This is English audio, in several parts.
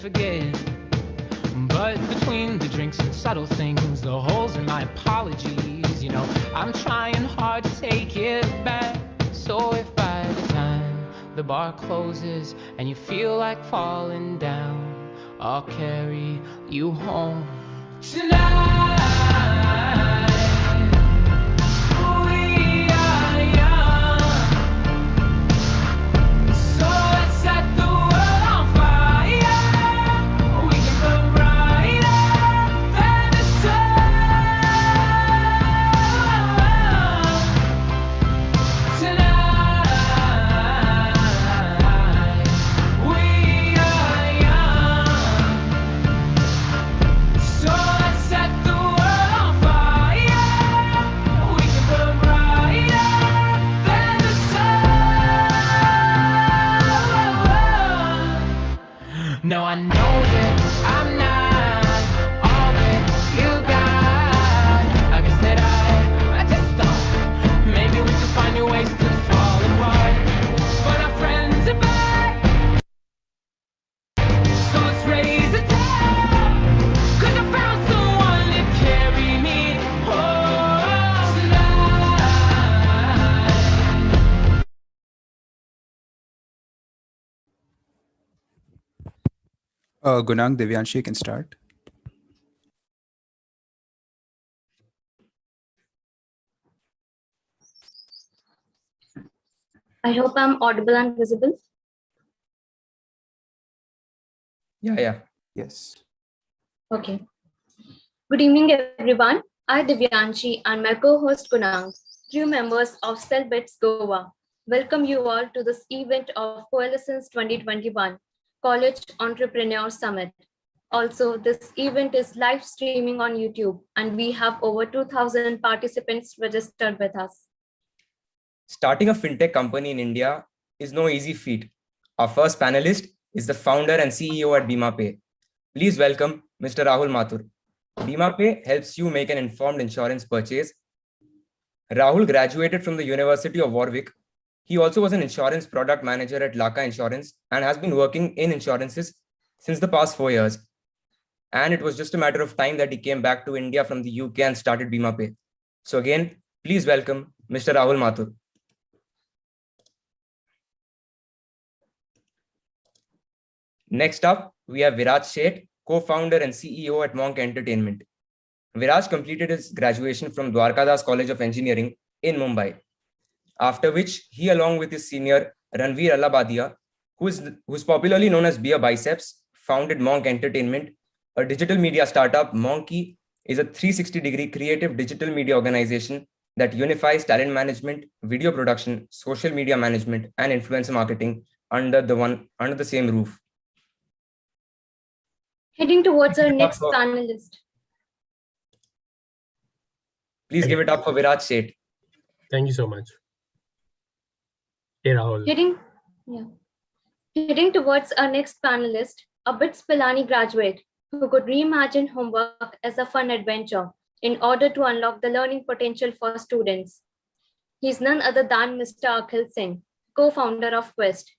forget. But between the drinks and subtle things, the holes in my apologies, I'm trying hard to take it back. So if by the time the bar closes and you feel like falling down, I'll carry you home tonight. We are young, so let's set the world on fire. We can burn brighter than the sun tonight. We are young, so let's set the world on fire. We can burn brighter than the sun. No, I know that I'm not all that you got. I guess that I just thought maybe we could find new ways to fall apart. But our friends are back, so let's raise a toast. 'Cause I found someone to carry me home tonight. Gunang, Divyanshi, you can start. I hope I'm audible and visible. Yeah. Yes. Okay. Good evening, everyone. I, Divyanshi, and my co-host Kunang, 3 members of Cellbits Goa, welcome you all to this event of Coalescence 2021 College Entrepreneur Summit. Also, this event is live streaming on YouTube, and we have over 2,000 participants registered with us. Starting a fintech company in India is no easy feat. Our first panelist is the founder and CEO at BimaPay. Please welcome Mr. Rahul Mathur. BimaPay helps you make an informed insurance purchase. Rahul graduated from the University of Warwick. He also was an insurance product manager at Laka Insurance and has been working in insurances since the past 4 years. And it was just a matter of time that he came back to India from the UK and started BimaPay. So again, please welcome Mr. Rahul Mathur. Next up, we have Viraj Sheth, co-founder and CEO at Monk Entertainment. Viraj completed his graduation from Dwarkadas College of Engineering in Mumbai, after which he, along with his senior Ranveer Allabadia, who is popularly known as Beer Biceps, founded Monk Entertainment, a digital media startup. Monkey is a 360-degree creative digital media organization that unifies talent management, video production, social media management, and influencer marketing under the same roof. Heading towards our next panelist. Please give it up for Viraj Sheth. Thank you so much. Hey, Rahul. Heading towards our next panelist, a BITS Pilani graduate who could reimagine homework as a fun adventure in order to unlock the learning potential for students. He's none other than Mr. Akhil Singh, co-founder of Quest.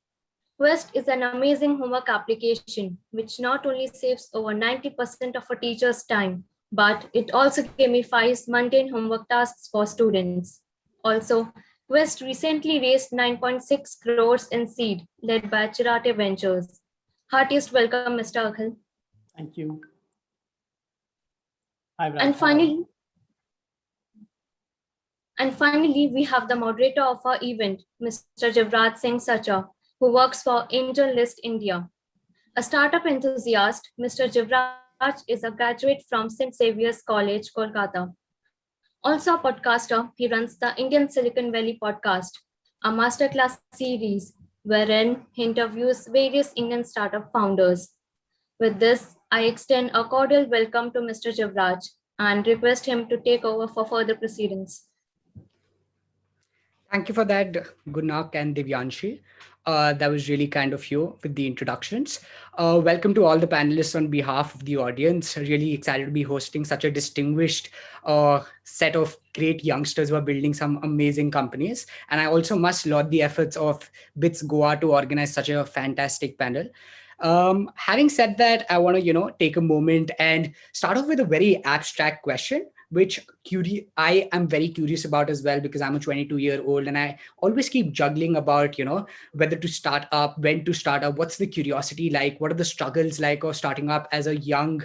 Quest is an amazing homework application which not only saves over 90% of a teacher's time, but it also gamifies mundane homework tasks for students. Also, Quest recently raised 9.6 crores in seed, led by Chirate Ventures. Heartiest welcome, Mr. Akhil. Thank you. Hi, Brad. And finally, we have the moderator of our event, Mr. Jivraj Singh Sacha, who works for Angel List India. A startup enthusiast, Mr. Jivraj is a graduate from St. Xavier's College, Kolkata. Also a podcaster, he runs the Indian Silicon Valley podcast, a masterclass series wherein he interviews various Indian startup founders. With this, I extend a cordial welcome to Mr. Jivraj and request him to take over for further proceedings. Thank you for that, Gunak and Divyanshi. That was really kind of you with the introductions. Welcome to all the panelists on behalf of the audience. Really excited to be hosting such a distinguished set of great youngsters who are building some amazing companies. And I also must laud the efforts of BITS Goa to organize such a fantastic panel. Having said that, I want to, take a moment and start off with a very abstract question, which I am very curious about as well, because I'm a 22-year-old and I always keep juggling about, whether to start up, when to start up, what's the curiosity like, what are the struggles like of starting up as a young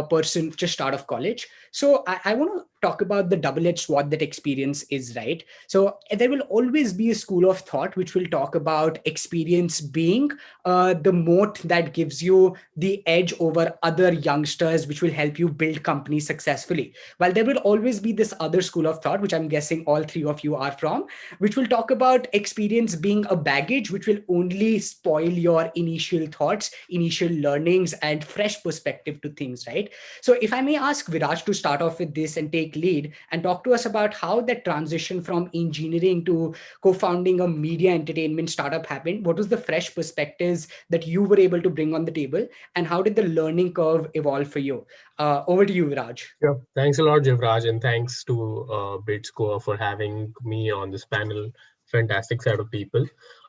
person just out of college. So I want to talk about the double-edged sword that experience is, right? So there will always be a school of thought which will talk about experience being the moat that gives you the edge over other youngsters, which will help you build companies successfully. While there will always be this other school of thought, which I'm guessing all three of you are from, which will talk about experience being a baggage, which will only spoil your initial thoughts, initial learnings, and fresh perspective to things, right? So if I may ask Viraj to start off with this and take lead and talk to us about how that transition from engineering to co-founding a media entertainment startup happened. What was the fresh perspectives that you were able to bring on the table, and how did the learning curve evolve for you? Over to you, Viraj. Sure. Thanks a lot, Jivraj, and thanks to BitScore for having me on this panel. Fantastic set of people.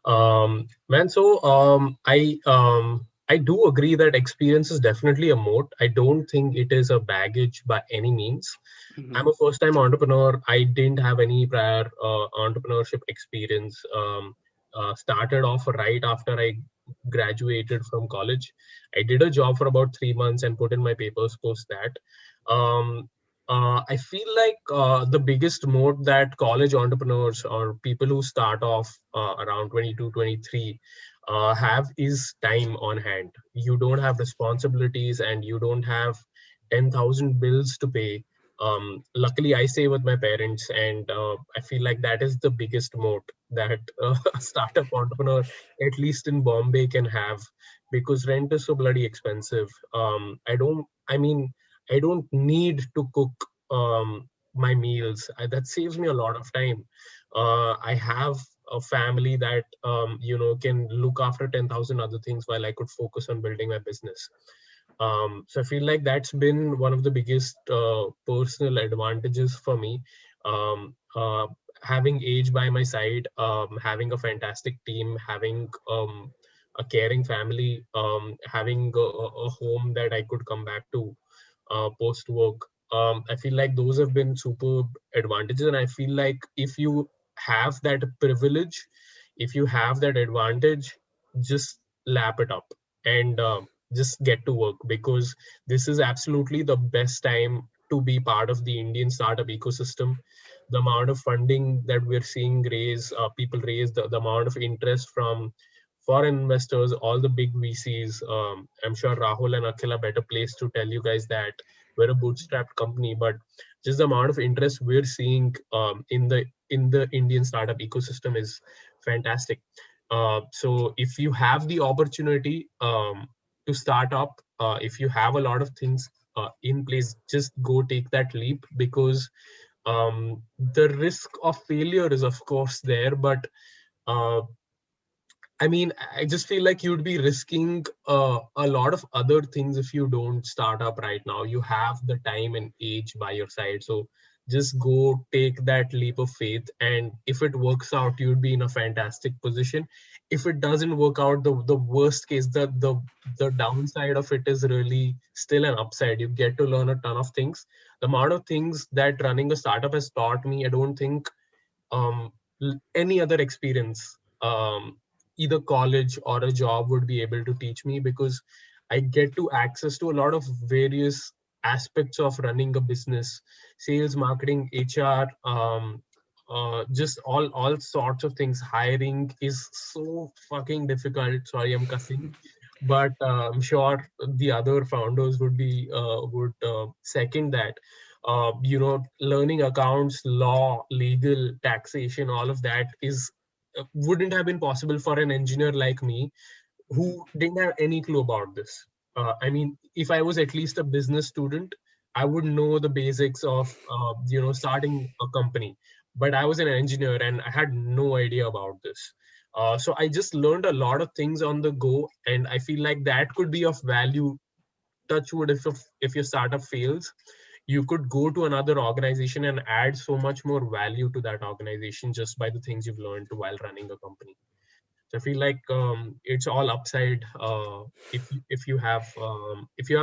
Man, so I do agree that experience is definitely a moat. I don't think it is a baggage by any means. I'm a first-time entrepreneur. I didn't have any prior entrepreneurship experience. Started off right after I graduated from college. I did a job for about 3 months and put in my papers post that. I feel like the biggest moat that college entrepreneurs or people who start off around 22, 23 have is time on hand. You don't have responsibilities and you don't have 10,000 bills to pay. Luckily, I stay with my parents, and I feel like that is the biggest moat that a startup entrepreneur, at least in Bombay, can have, because rent is so bloody expensive. I don't need to cook my meals. That saves me a lot of time. I have a family that can look after 10,000 other things while I could focus on building my business. So I feel like that's been one of the biggest personal advantages for me. Um, uh, Having age by my side, having a fantastic team, having a caring family, having a home that I could come back to post work. I feel like those have been super advantages, and I feel like if you have that privilege, if you have that advantage, just lap it up and just get to work, because this is absolutely the best time to be part of the Indian startup ecosystem. The amount of funding that we're seeing people raise, the amount of interest from foreign investors, all the big VCs. I'm sure Rahul and Akhil are better placed to tell you guys that we're a bootstrapped company, but just the amount of interest we're seeing in the Indian startup ecosystem is fantastic. So if you have the opportunity to start up, if you have a lot of things in place, just go take that leap, because the risk of failure is of course there, but uh, I just feel like you'd be risking a lot of other things if you don't start up right now. You have the time and age by your side. So just go take that leap of faith. And if it works out, you'd be in a fantastic position. If it doesn't work out, the worst case, the downside of it is really still an upside. You get to learn a ton of things. The amount of things that running a startup has taught me, I don't think um, any other experience, either college or a job, would be able to teach me, because I get to access to a lot of various aspects of running a business: sales, marketing, HR, just all sorts of things. Hiring is so fucking difficult. Sorry, I'm cussing, but I'm sure the other founders would second that. Learning accounts, law, legal, taxation, all of that is wouldn't have been possible for an engineer like me, who didn't have any clue about this. If I was at least a business student, I would know the basics of starting a company. But I was an engineer and I had no idea about this. So I just learned a lot of things on the go, and I feel like that could be of value. Touch wood, if your startup fails, you could go to another organization and add so much more value to that organization just by the things you've learned while running a company. So I feel like it's all upside. If you have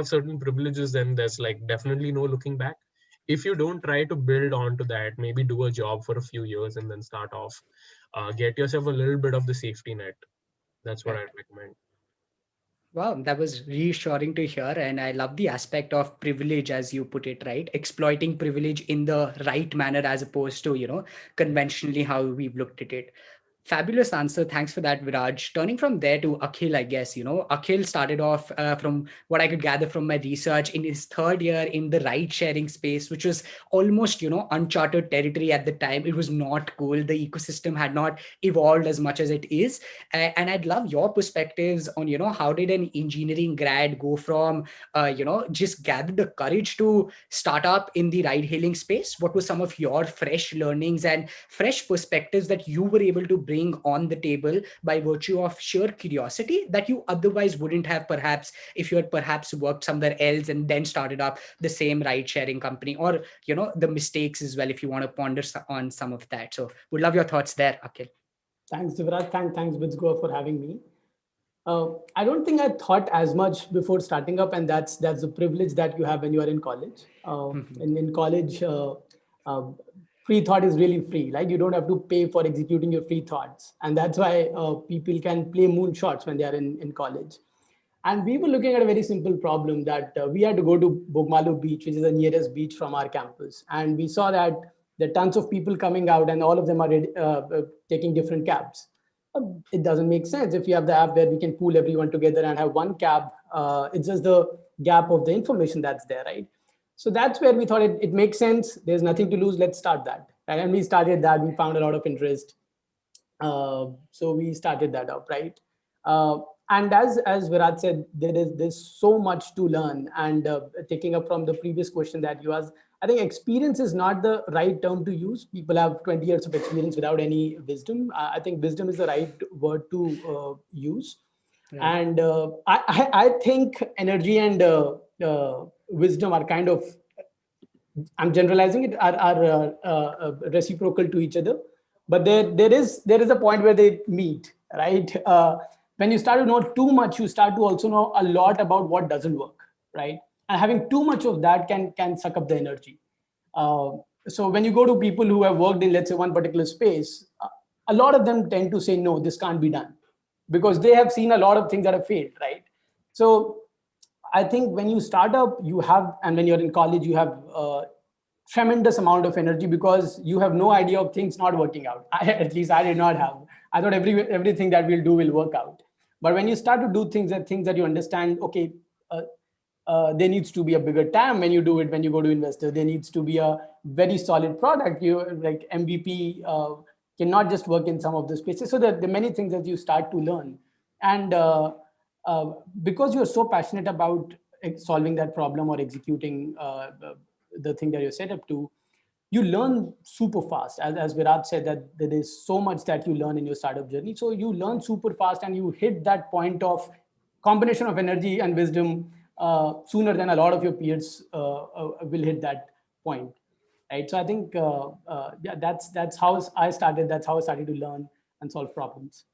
certain privileges, then there's like definitely no looking back. If you don't try to build onto that, maybe do a job for a few years and then start off, get yourself a little bit of the safety net. That's what Right. I'd recommend. Wow, that was reassuring to hear. And I love the aspect of privilege, as you put it, right? Exploiting privilege in the right manner as opposed to, conventionally how we've looked at it. Fabulous answer. Thanks for that, Viraj. Turning from there to Akhil, I guess, Akhil started off from what I could gather from my research in his third year in the ride sharing space, which was almost, uncharted territory at the time. It was not cool. The ecosystem had not evolved as much as it is. And I'd love your perspectives on, how did an engineering grad go from, just gather the courage to start up in the ride hailing space? What were some of your fresh learnings and fresh perspectives that you were able to bring on the table by virtue of sheer curiosity that you otherwise wouldn't have, perhaps if you had perhaps worked somewhere else and then started up the same ride sharing company, or the mistakes as well, if you want to ponder on some of that? So would love your thoughts there, Akhil. Thanks, Divraj. Thanks, Bizgo, for having me. I don't think I thought as much before starting up, and that's the privilege that you have when you are in college. In college, free thought is really free. Like you don't have to pay for executing your free thoughts, and that's why people can play moonshots when they are in college. And we were looking at a very simple problem that we had to go to Bogmalu Beach, which is the nearest beach from our campus. And we saw that there are tons of people coming out and all of them are taking different cabs. It doesn't make sense if you have the app where we can pool everyone together and have one cab. It's just the gap of the information that's there, right? So that's where we thought it makes sense. There's nothing to lose. Let's start that. Right? And we started that. We found a lot of interest. So we started that up, right? And as Virat said, there's so much to learn. And taking up from the previous question that you asked, I think experience is not the right term to use. People have 20 years of experience without any wisdom. I think wisdom is the right word to use. Right. And I think energy and wisdom are kind of, I'm generalizing it, are reciprocal to each other. But there is a point where they meet, right? When you start to know too much, you start to also know a lot about what doesn't work, right? And having too much of that can suck up the energy. So when you go to people who have worked in, let's say, one particular space, a lot of them tend to say, no, this can't be done, because they have seen a lot of things that have failed, right? So I think when you start up, you have, and when you're in college, you have tremendous amount of energy because you have no idea of things not working out. At least I did not have. I thought everything that we'll do will work out. But when you start to do things that you understand, okay, there needs to be a bigger TAM when you do it. When you go to investor, there needs to be a very solid product. You like MVP cannot just work in some of the spaces. So there are many things that you start to learn, and because you're so passionate about solving that problem or executing the thing that you're set up to, you learn super fast. As Virat said, that there is so much that you learn in your startup journey. So you learn super fast and you hit that point of combination of energy and wisdom sooner than a lot of your peers will hit that point. Right. So I think yeah, that's how I started. That's how I started to learn and solve problems.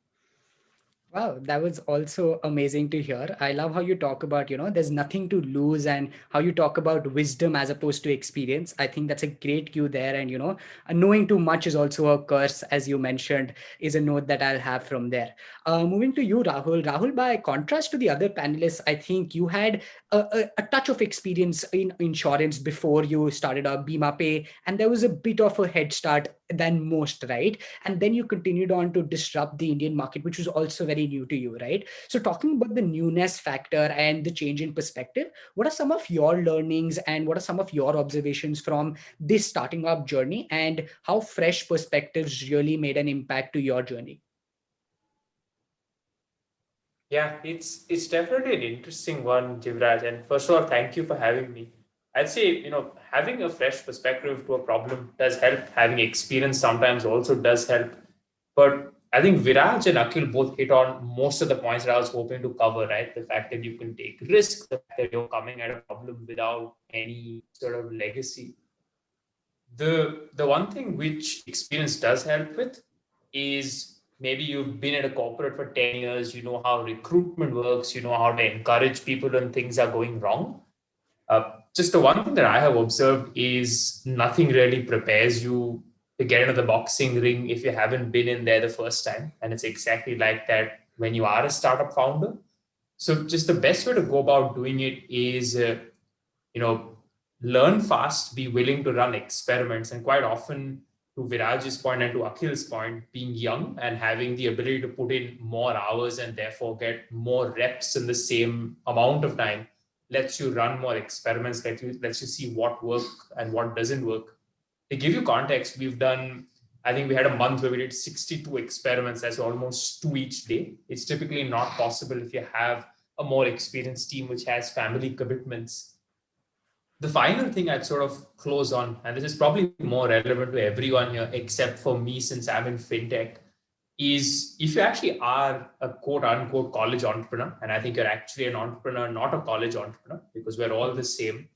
Wow, that was also amazing to hear. I love how you talk about, there's nothing to lose, and how you talk about wisdom as opposed to experience. I think that's a great cue there. And, knowing too much is also a curse, as you mentioned, is a note that I'll have from there. Moving to you, Rahul. Rahul, by contrast to the other panelists, I think you had a touch of experience in insurance before you started up Bima Pay, and there was a bit of a head start than most, right? And then you continued on to disrupt the Indian market, which was also very new to you, right? So talking about the newness factor and the change in perspective, what are some of your learnings and what are some of your observations from this starting up journey, and how fresh perspectives really made an impact to your journey? Yeah, it's definitely an interesting one, Jivraj. And first of all, thank you for having me. I'd say, having a fresh perspective to a problem does help. Having experience sometimes also does help. But I think Viraj and Akhil both hit on most of the points that I was hoping to cover, right? The fact that you can take risks, the fact that you're coming at a problem without any sort of legacy. The one thing which experience does help with is maybe you've been at a corporate for 10 years, you know how recruitment works, you know how to encourage people when things are going wrong. Just the one thing that I have observed is nothing really prepares you to get into the boxing ring if you haven't been in there the first time. And it's exactly like that when you are a startup founder. So just the best way to go about doing it is, you know, learn fast, be willing to run experiments. And quite often, to Viraj's point and to Akhil's point, being young and having the ability to put in more hours and therefore get more reps in the same amount of time lets you run more experiments, lets you see what works and what doesn't work. To give you context, we've done, I think we had a month where we did 62 experiments. That's almost 2 each day. It's typically not possible if you have a more experienced team which has family commitments. The final thing I'd sort of close on, and this is probably more relevant to everyone here except for me since I'm in fintech, is if you actually are a quote unquote college entrepreneur, and I think you're actually an entrepreneur, not a college entrepreneur, because we're all the same,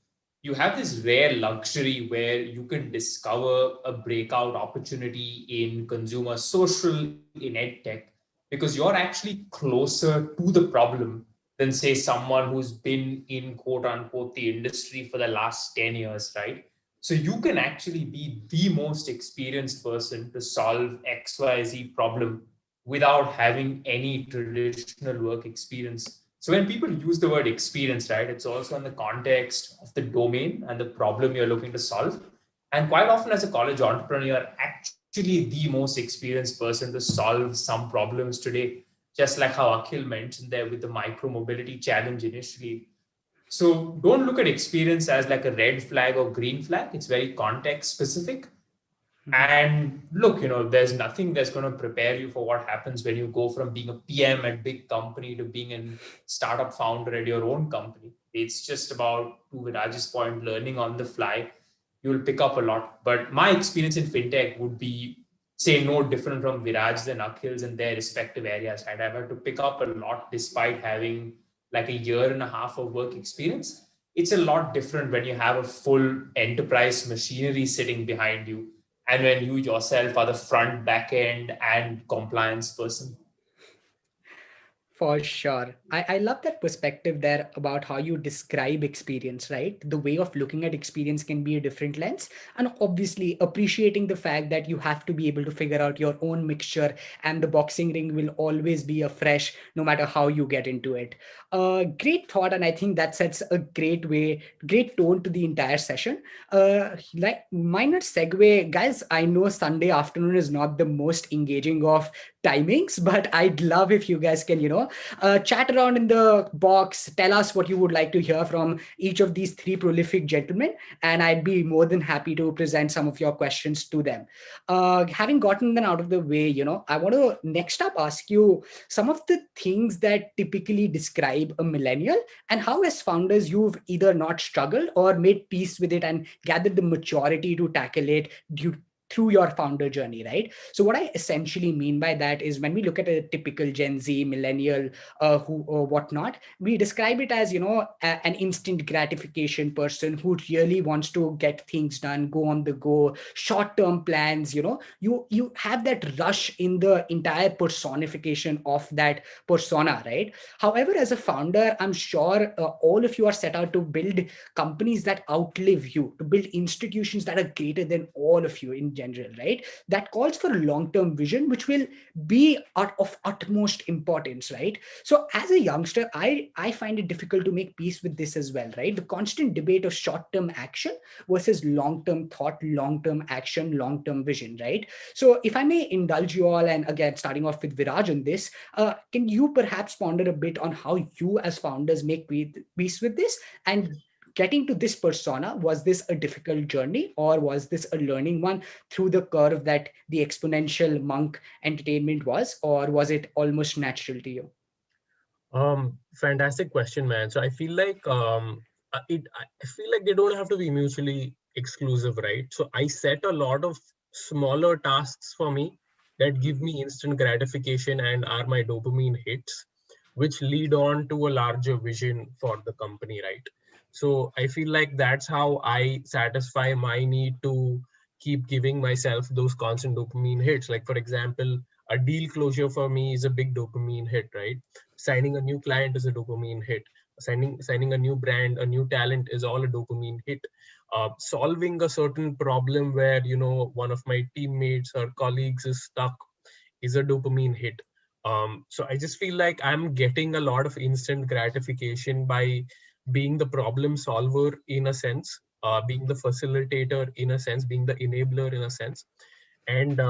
you have this rare luxury where you can discover a breakout opportunity in consumer social, in ed tech, because you're actually closer to the problem than, say, someone who's been in quote unquote the industry for the last 10 years, right? So you can actually be the most experienced person to solve XYZ problem without having any traditional work experience. So when people use the word experience, right, it's also in the context of the domain and the problem you're looking to solve. And quite often as a college entrepreneur, you're actually the most experienced person to solve some problems today, just like how Akhil mentioned there with the micro mobility challenge initially. So don't look at experience as like a red flag or green flag. It's very context specific. And look, you know, there's nothing that's going to prepare you for what happens when you go from being a PM at big company to being a startup founder at your own company. It's just about, to Viraj's point, learning on the fly. You'll pick up a lot. But my experience in fintech would be, say, no different from Viraj's and Akhil's in their respective areas. Right? I've had to pick up a lot despite having like a year and a half of work experience. It's a lot different when you have a full enterprise machinery sitting behind you and when you yourself are the front, back end, and compliance person. For sure. I love that perspective there about how you describe experience, right? The way of looking at experience can be a different lens. And obviously, appreciating the fact that you have to be able to figure out your own mixture, and the boxing ring will always be a fresh, no matter how you get into it. Great thought. And I think that sets a great tone to the entire session. Like minor segue, guys, I know Sunday afternoon is not the most engaging of timings, but I'd love if you guys can, chat around in the box, tell us what you would like to hear from each of these three prolific gentlemen, and I'd be more than happy to present some of your questions to them. Having gotten them out of the way, I want to next up ask you some of the things that typically describe a millennial, and how as founders you've either not struggled or made peace with it and gathered the maturity to tackle it through your founder journey, right? So what I essentially mean by that is when we look at a typical Gen Z millennial who or whatnot, we describe it as, an instant gratification person who really wants to get things done, go on the go, short-term plans, you have that rush in the entire personification of that persona, right? However, as a founder, I'm sure all of you are set out to build companies that outlive you, to build institutions that are greater than all of you in general, right? That calls for a long-term vision, which will be of utmost importance, right? So as a youngster, I find it difficult to make peace with this as well, right? The constant debate of short-term action versus long-term thought, long-term action, long-term vision, right? So if I may indulge you all, and again, starting off with Viraj on this, can you perhaps ponder a bit on how you as founders make peace with this? And getting to this persona, was this a difficult journey, or was this a learning one through the curve that the exponential monk entertainment was, or was it almost natural to you? Fantastic question, man. So I feel like I feel like they don't have to be mutually exclusive, right? So I set a lot of smaller tasks for me that give me instant gratification and are my dopamine hits, which lead on to a larger vision for the company, right? So I feel like that's how I satisfy my need to keep giving myself those constant dopamine hits. Like, for example, A deal closure for me is a big dopamine hit, right? Signing a new client is a dopamine hit. Signing a new brand, a new talent is all a dopamine hit. Solving a certain problem where, one of my teammates or colleagues is stuck is a dopamine hit. So I just feel like I'm getting a lot of instant gratification by being the problem solver in a sense, being the facilitator in a sense, being the enabler in a sense. And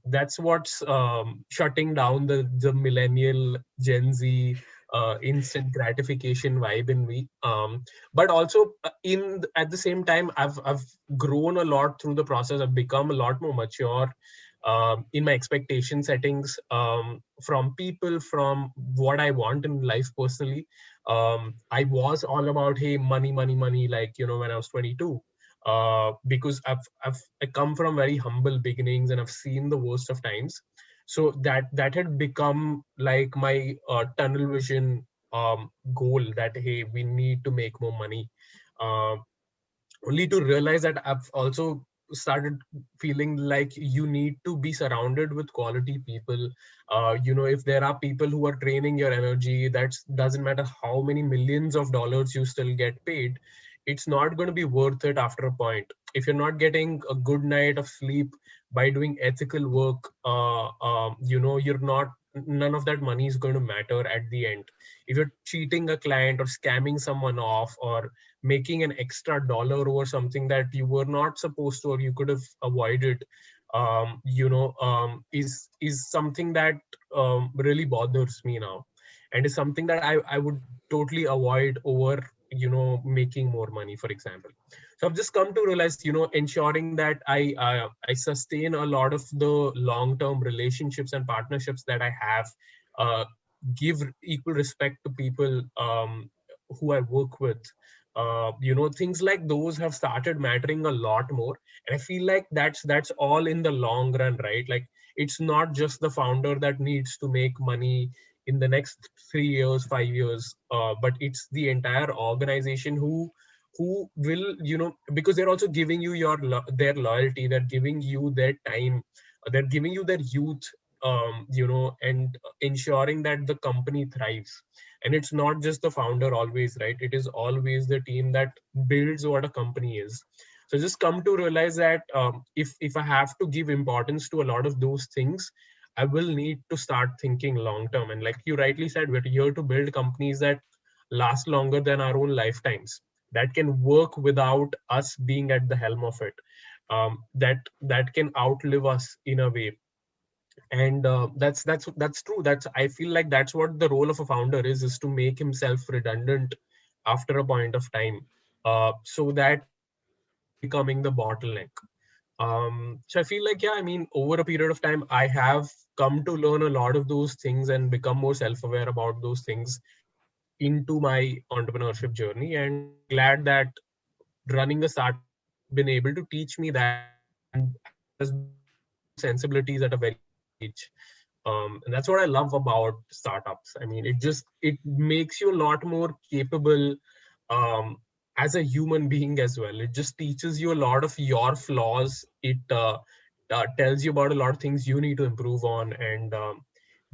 that's what's shutting down the millennial Gen Z instant gratification vibe in me. But also at the same time, I've grown a lot through the process. I've become a lot more mature in my expectation settings, from people, from what I want in life personally. I was all about, hey, money, money, money, like, when I was 22. Because I come from very humble beginnings and I've seen the worst of times. So that had become like my tunnel vision goal, that hey, we need to make more money. Uh, Only to realize that I've also started feeling like you need to be surrounded with quality people. If there are people who are draining your energy, that doesn't matter how many millions of dollars you still get paid, it's not going to be worth it after a point. If you're not getting a good night of sleep by doing ethical work, you're not, none of that money is going to matter at the end. If you're cheating a client or scamming someone off, or making an extra dollar over something that you were not supposed to, or you could have avoided, is something that really bothers me now, and is something that I would totally avoid over making more money, for example. So I've just come to realize, ensuring that I sustain a lot of the long term relationships and partnerships that I have, uh, give equal respect to people who I work with. Things like those have started mattering a lot more, and I feel like that's all in the long run, right? Like, it's not just the founder that needs to make money in the next 3 years, 5 years, but it's the entire organization who will, because they're also giving you their loyalty, they're giving you their time, they're giving you their youth, and ensuring that the company thrives. And it's not just the founder always, right? It is always the team that builds what a company is. So just come to realize that, if I have to give importance to a lot of those things, I will need to start thinking long term. And like you rightly said, we're here to build companies that last longer than our own lifetimes, that can work without us being at the helm of it, that can outlive us in a way. And that's true. That's, I feel like that's what the role of a founder is to make himself redundant after a point of time, so that he stops becoming the bottleneck. So I feel like, yeah, I mean, over a period of time, I have come to learn a lot of those things and become more self-aware about those things into my entrepreneurship journey. And I'm glad that running a startup has been able to teach me that, and as well as build those sensibilities at a very young age. And that's what I love about startups. I mean, it makes you a lot more capable, um, as a human being as well. It just teaches you a lot of your flaws. It tells you about a lot of things you need to improve on, and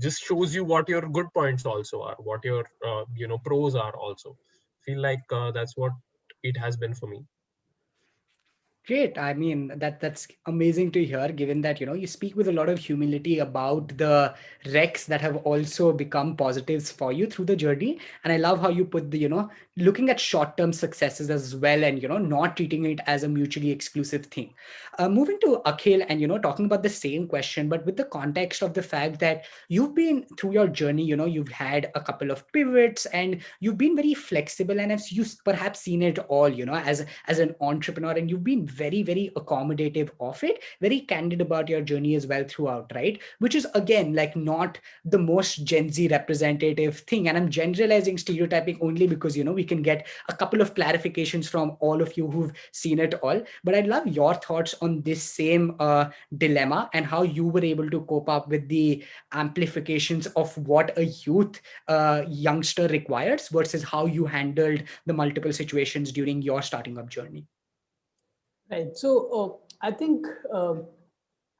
just shows you what your good points also are, what your pros are also. Feel like that's what it has been for me. Great. I mean, that's amazing to hear, given that, you speak with a lot of humility about the wrecks that have also become positives for you through the journey. And I love how you put the, looking at short-term successes as well, and, not treating it as a mutually exclusive thing. Moving to Akhil and, talking about the same question, but with the context of the fact that you've been through your journey, you've had a couple of pivots and you've been very flexible, and have you perhaps seen it all, as an entrepreneur, and you've been very, very accommodative of it, very candid about your journey as well throughout, right? Which is, again, like, not the most Gen Z representative thing. And I'm generalizing, stereotyping only because, we can get a couple of clarifications from all of you who've seen it all. But I'd love your thoughts on this same dilemma, and how you were able to cope up with the amplifications of what a youth youngster requires versus how you handled the multiple situations during your starting up journey. Right. So I think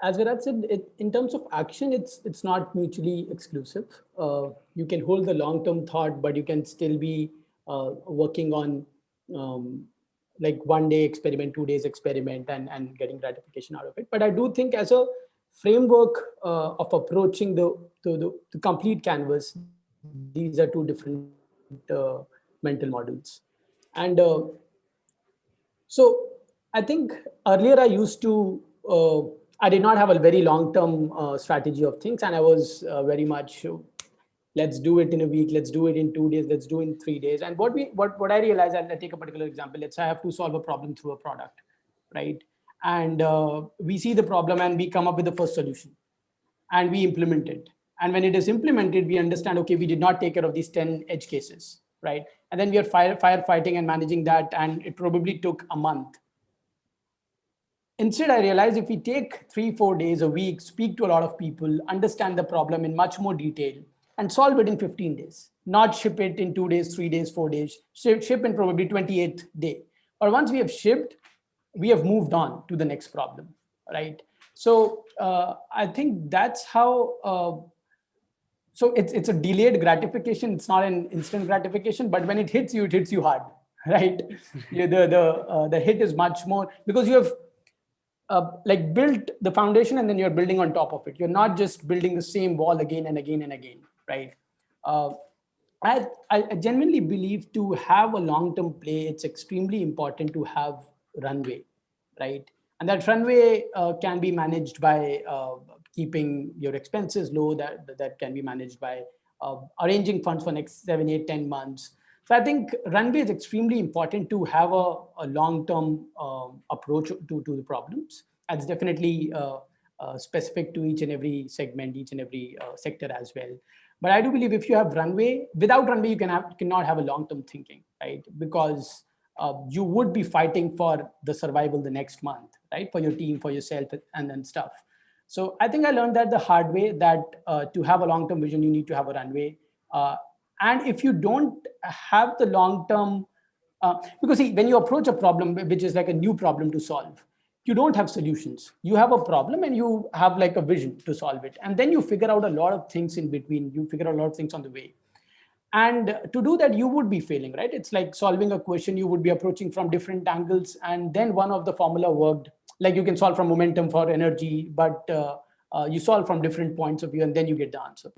as Virat said, in terms of action, it's not mutually exclusive. You can hold the long-term thought, but you can still be working on um, like 1 day experiment, 2 days experiment, and getting gratification out of it. But I do think as a framework of approaching the complete canvas, these are two different mental models. And so I think earlier I used to, I did not have a very long term strategy of things, and I was very much let's do it in a week, let's do it in 2 days, let's do it in 3 days. And what I realized, I'll take a particular example. Let's say I have to solve a problem through a product, right? And we see the problem and we come up with the first solution and we implement it. And when it is implemented, we understand, okay, we did not take care of these 10 edge cases, right? And then we are firefighting and managing that, and it probably took a month. Instead, I realized if we take 3-4 days a week, speak to a lot of people, understand the problem in much more detail, and solve it in 15 days, not ship it in 2 days, 3 days, 4 days, ship in probably 28th day. Or once we have shipped, we have moved on to the next problem, right? So I think that's how. So it's a delayed gratification. It's not an instant gratification, but when it hits you hard, right? The hit is much more because you have like built the foundation and then you're building on top of it. You're not just building the same wall again and again and again, right? Uh, I genuinely believe to have a long-term play, it's extremely important to have runway, right? And that runway can be managed by keeping your expenses low. That can be managed by arranging funds for next 7, 8, 10 months. So I think runway is extremely important to have a long-term approach to the problems. That's definitely specific to each and every segment, each and every sector as well. But I do believe if you have runway, without runway, you cannot have a long-term thinking, right? Because you would be fighting for the survival the next month, right? For your team, for yourself, and stuff. So I think I learned that the hard way, that to have a long-term vision, you need to have a runway. And if you don't have the long-term, because see, when you approach a problem, which is like a new problem to solve, you don't have solutions. You have a problem and you have like a vision to solve it. And then you figure out a lot of things in between. You figure out a lot of things on the way. And to do that, you would be failing, right? It's like solving a question. You would be approaching from different angles. And then one of the formula worked. Like you can solve from momentum for energy, but you solve from different points of view and then you get the answer.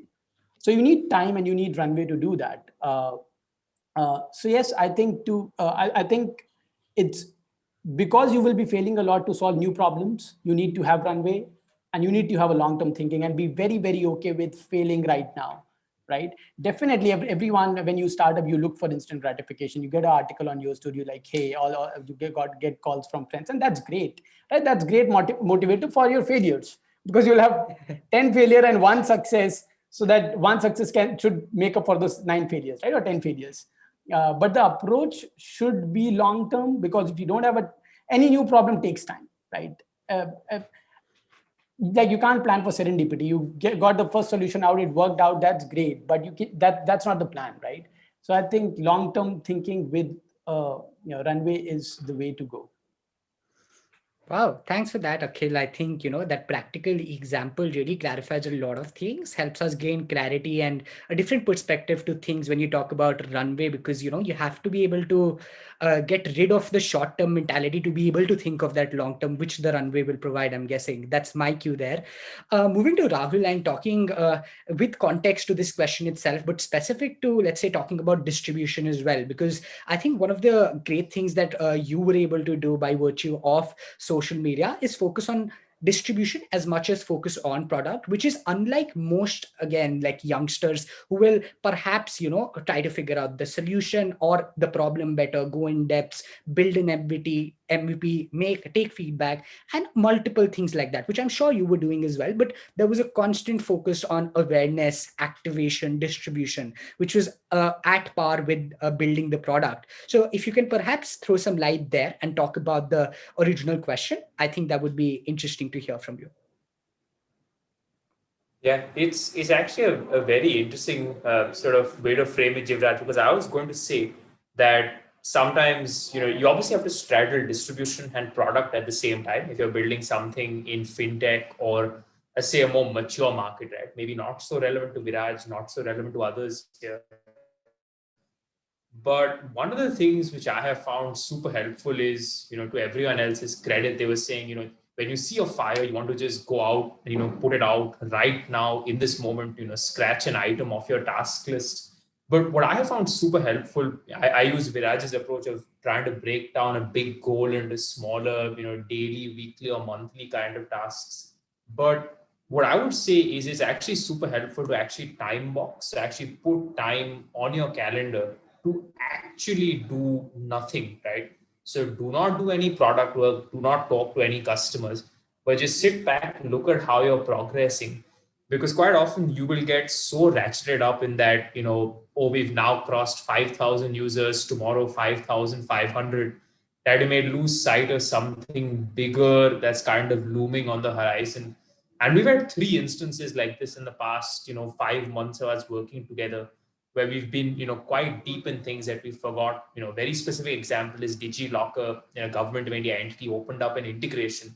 So you need time and you need runway to do that. So yes, I think I think it's because you will be failing a lot to solve new problems. You need to have runway and you need to have a long-term thinking and be very, very okay with failing right now, right? Definitely, everyone, when you start up, you look for instant gratification. You get an article on your studio like, hey, all you get calls from friends, and that's great, right? That's great motivator for your failures, because you'll have 10 failure and one success, so that one success should make up for those 9 failures, right? Or 10 failures. But the approach should be long term, because if you don't have any new problem takes time, right? Like you can't plan for serendipity. You got the first solution out, it worked out, that's great, but that's not the plan, right? So I think long term thinking with runway is the way to go. Wow, thanks for that, Akhil. I think, that practical example really clarifies a lot of things, helps us gain clarity and a different perspective to things when you talk about runway, because, you have to be able to get rid of the short-term mentality to be able to think of that long-term, which the runway will provide, I'm guessing. That's my cue there. Moving to Rahul and talking with context to this question itself, but specific to, let's say, talking about distribution as well, because I think one of the great things that you were able to do by virtue of social media is focus on distribution as much as focus on product, which is unlike most, again, like youngsters who will perhaps, try to figure out the solution or the problem better, go in depth, build an MVP, take feedback, and multiple things like that, which I'm sure you were doing as well. But there was a constant focus on awareness, activation, distribution, which was at par with building the product. So if you can perhaps throw some light there and talk about the original question, I think that would be interesting to hear from you. Yeah, it's actually a very interesting sort of way to frame it, Jivraj, because I was going to say that sometimes, you obviously have to straddle distribution and product at the same time if you're building something in fintech or say a more mature market, right? Maybe not so relevant to Viraj, not so relevant to others here. But one of the things which I have found super helpful is, to everyone else's credit, they were saying, when you see a fire, you want to just go out and, put it out right now in this moment, scratch an item off your task list. But what I have found super helpful, I use Viraj's approach of trying to break down a big goal into smaller, daily, weekly, or monthly kind of tasks. But what I would say is it's actually super helpful to actually time box, to actually put time on your calendar to actually do nothing, right? So do not do any product work, do not talk to any customers, but just sit back and look at how you're progressing. Because quite often you will get so ratcheted up in that, oh, we've now crossed 5,000 users, tomorrow 5,500, that you may lose sight of something bigger that's kind of looming on the horizon. And we've had 3 instances like this in the past, 5 months of us working together, where we've been, quite deep in things that we forgot. Very specific example is DigiLocker, Government of India entity opened up an integration.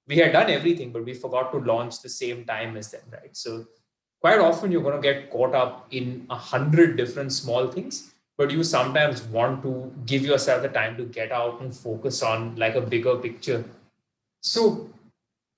We had done everything, but we forgot to launch the same time as them, right? So quite often you're going to get caught up in 100 different small things, but you sometimes want to give yourself the time to get out and focus on like a bigger picture. So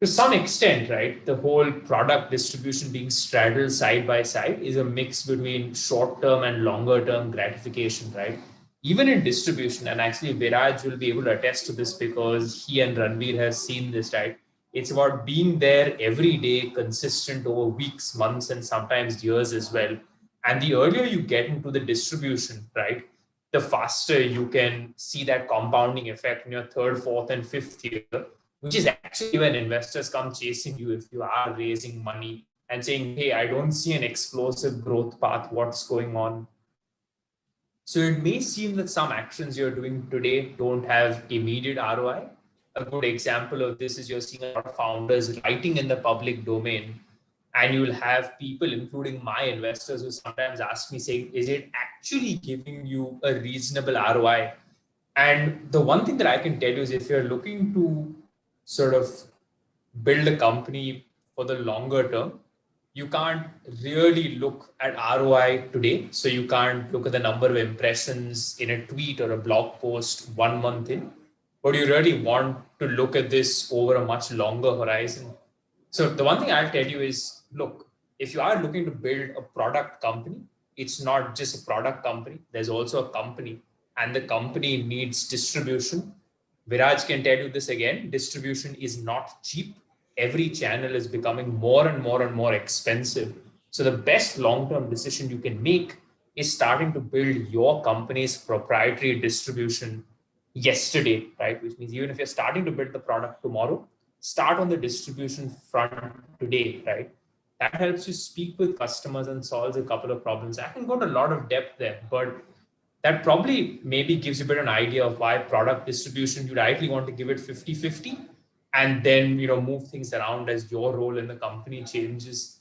to some extent, right, the whole product distribution being straddled side by side is a mix between short-term and longer-term gratification, right? Even in distribution, and actually Viraj will be able to attest to this because he and Ranveer have seen this, right? It's about being there every day, consistent over weeks, months, and sometimes years as well. And the earlier you get into the distribution, right, the faster you can see that compounding effect in your third, fourth, and fifth year, which is actually when investors come chasing you if you are raising money and saying, hey, I don't see an explosive growth path, what's going on? So it may seem that some actions you're doing today don't have immediate ROI. A good example of this is you're seeing a lot of founders writing in the public domain, and you'll have people, including my investors, who sometimes ask me saying, is it actually giving you a reasonable ROI? And the one thing that I can tell you is if you're looking to sort of build a company for the longer term, you can't really look at ROI today. So you can't look at the number of impressions in a tweet or a blog post 1 month in, but you really want to look at this over a much longer horizon. So the one thing I'll tell you is, look, if you are looking to build a product company, it's not just a product company. There's also a company, and the company needs distribution. Viraj can tell you this again, distribution is not cheap. Every channel is becoming more and more and more expensive. So the best long-term decision you can make is starting to build your company's proprietary distribution yesterday, right? Which means even if you're starting to build the product tomorrow, start on the distribution front today, right? That helps you speak with customers and solves a couple of problems. I can go to a lot of depth there, but that probably maybe gives you a bit of an idea of why product distribution, you'd ideally want to give it 50-50 and then, move things around as your role in the company changes.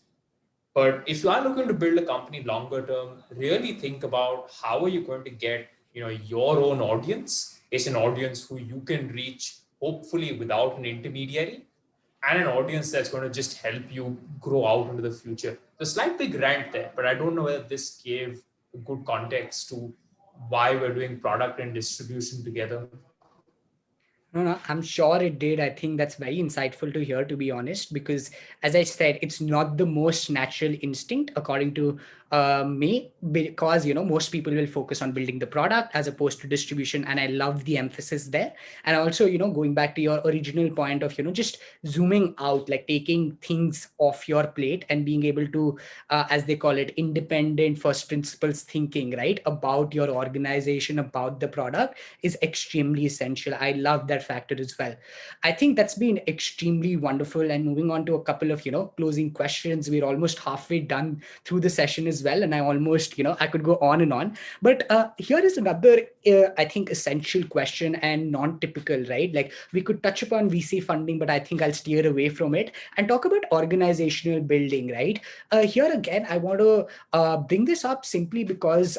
But if you are looking to build a company longer term, really think about how are you going to get, your own audience. It's an audience who you can reach, hopefully without an intermediary, and an audience that's going to just help you grow out into the future. So slight big rant there, but I don't know whether this gave a good context to why we're doing product and distribution together. No, I'm sure it did. I think that's very insightful to hear, to be honest, because as I said, it's not the most natural instinct, according to me, because, most people will focus on building the product as opposed to distribution. And I love the emphasis there. And also, going back to your original point of, just zooming out, like taking things off your plate and being able to, as they call it, independent first principles thinking, right, about your organization, about the product is extremely essential. I love that factor as well. I think that's been extremely wonderful. And moving on to a couple of, closing questions, we're almost halfway done through the session as well. And I almost, I could go on and on, but here is another, I think, essential question and non-typical, right? Like we could touch upon VC funding, but I think I'll steer away from it and talk about organizational building, right? Here again, I want to bring this up simply because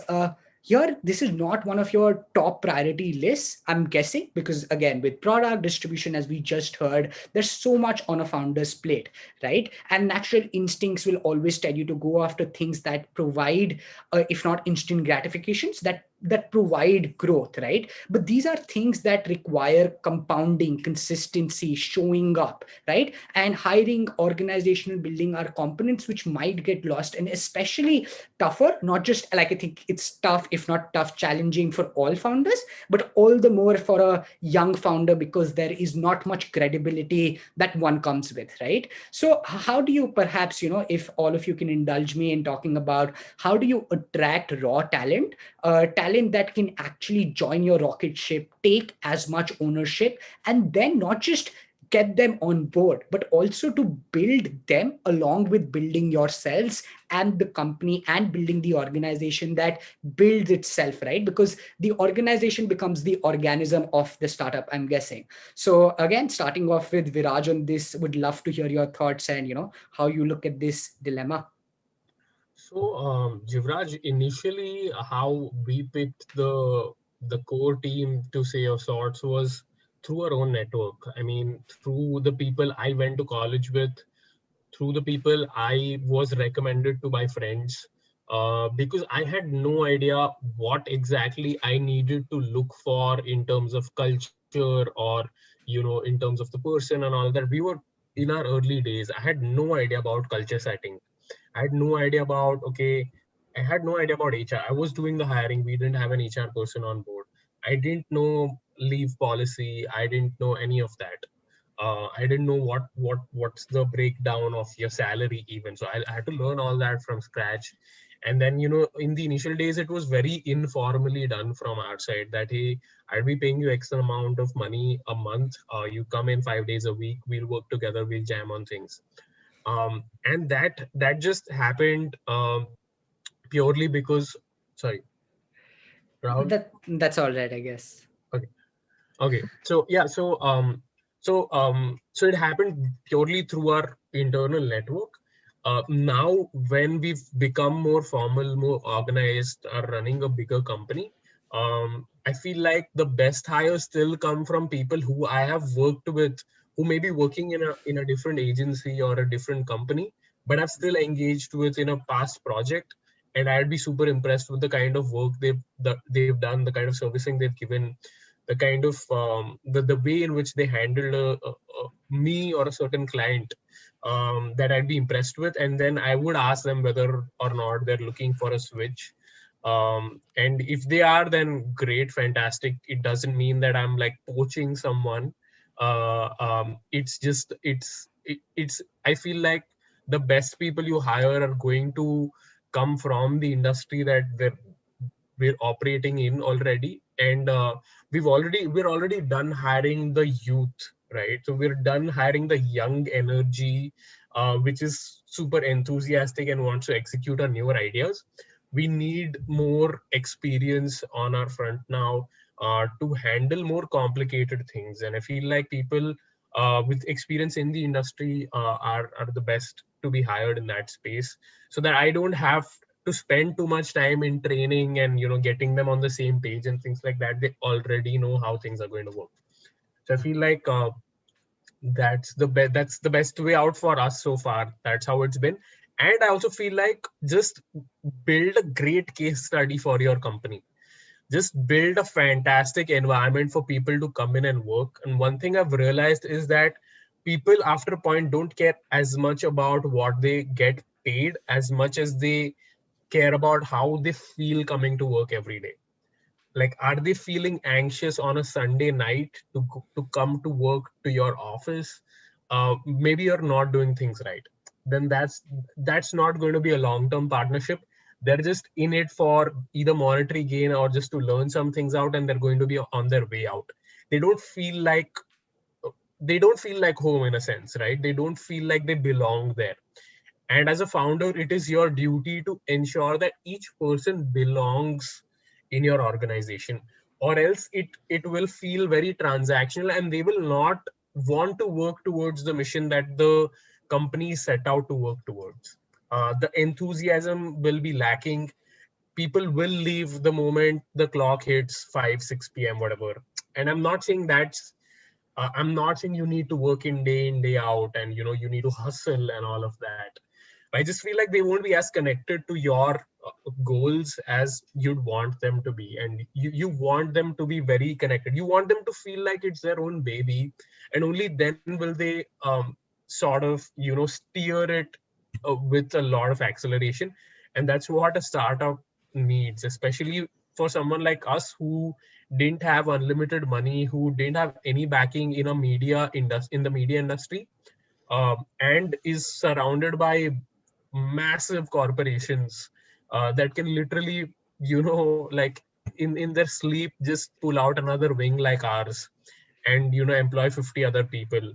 Here, this is not one of your top priority lists, I'm guessing, because again, with product distribution, as we just heard, there's so much on a founder's plate, right? And natural instincts will always tell you to go after things that provide, if not instant gratifications, that provide growth, right? But these are things that require compounding, consistency, showing up, right? And hiring, organizational building are components which might get lost, and especially tougher, not just like, I think it's tough, if not tough, challenging for all founders, but all the more for a young founder, because there is not much credibility that one comes with, right? So how do you, perhaps, if all of you can indulge me in talking about how do you attract raw talent, talent that can actually join your rocket ship, take as much ownership, and then not just get them on board, but also to build them along with building yourselves and the company and building the organization that builds itself, right? Because the organization becomes the organism of the startup, I'm guessing. So again, starting off with Viraj on this, would love to hear your thoughts and how you look at this dilemma. So, Jivraj, initially, how we picked the core team, to say, of sorts, was through our own network. I mean, through the people I went to college with, through the people I was recommended to by friends, because I had no idea what exactly I needed to look for in terms of culture, or in terms of the person and all that. We were in our early days. I had no idea about culture setting. I had no idea about, okay, I had no idea about HR. I was doing the hiring. We didn't have an HR person on board. I didn't know leave policy. I didn't know any of that. I didn't know what's the breakdown of your salary even. So I had to learn all that from scratch. And then, in the initial days, it was very informally done from our side that, hey, I'll be paying you X amount of money a month. You come in 5 days a week. We'll work together. We'll jam on things. And that just happened purely because, sorry, Rahul. That's all right, I guess. Okay. So yeah. So it happened purely through our internal network. Now, when we've become more formal, more organized, are running a bigger company, I feel like the best hires still come from people who I have worked with, who may be working in a different agency or a different company, but I've still engaged with in a past project, and I'd be super impressed with the kind of work they've done, the kind of servicing they've given, the kind of the way in which they handled me or a certain client, that I'd be impressed with. And then I would ask them whether or not they're looking for a switch. And if they are, then great, fantastic. It doesn't mean that I'm like poaching someone. It's just, it's, I feel like the best people you hire are going to come from the industry that we're operating in already. And we're already done hiring the youth, right? So we're done hiring the young energy, which is super enthusiastic and wants to execute on newer ideas. We need more experience on our front now, to handle more complicated things. And I feel like people with experience in the industry are the best to be hired in that space, so that I don't have to spend too much time in training and getting them on the same page and things like that. They already know how things are going to work. So I feel like that's the best way out for us so far. That's how it's been. And I also feel like, just build a great case study for your company. Just build a fantastic environment for people to come in and work. And one thing I've realized is that people, after a point, don't care as much about what they get paid as much as they care about how they feel coming to work every day. Like, are they feeling anxious on a Sunday night to come to work to your office? Maybe you're not doing things right. Then that's not going to be a long-term partnership. They're just in it for either monetary gain or just to learn some things out, and they're going to be on their way out. They don't feel like home, in a sense, right? They don't feel like they belong there. And as a founder, it is your duty to ensure that each person belongs in your organization, or else it will feel very transactional, and they will not want to work towards the mission that the company set out to work towards. The enthusiasm will be lacking. people will leave the moment the clock hits 5, 6 p.m., whatever. And I'm not saying you need to work in, day out, and you need to hustle and all of that. I just feel like they won't be as connected to your goals as you'd want them to be. And you want them to be very connected. You want them to feel like it's their own baby. And only then will they sort of, steer it with a lot of acceleration. And that's what a startup needs, especially for someone like us who didn't have unlimited money, who didn't have any backing in in the media industry, and is surrounded by massive corporations that can literally, like in their sleep, just pull out another wing like ours, and employ 50 other people.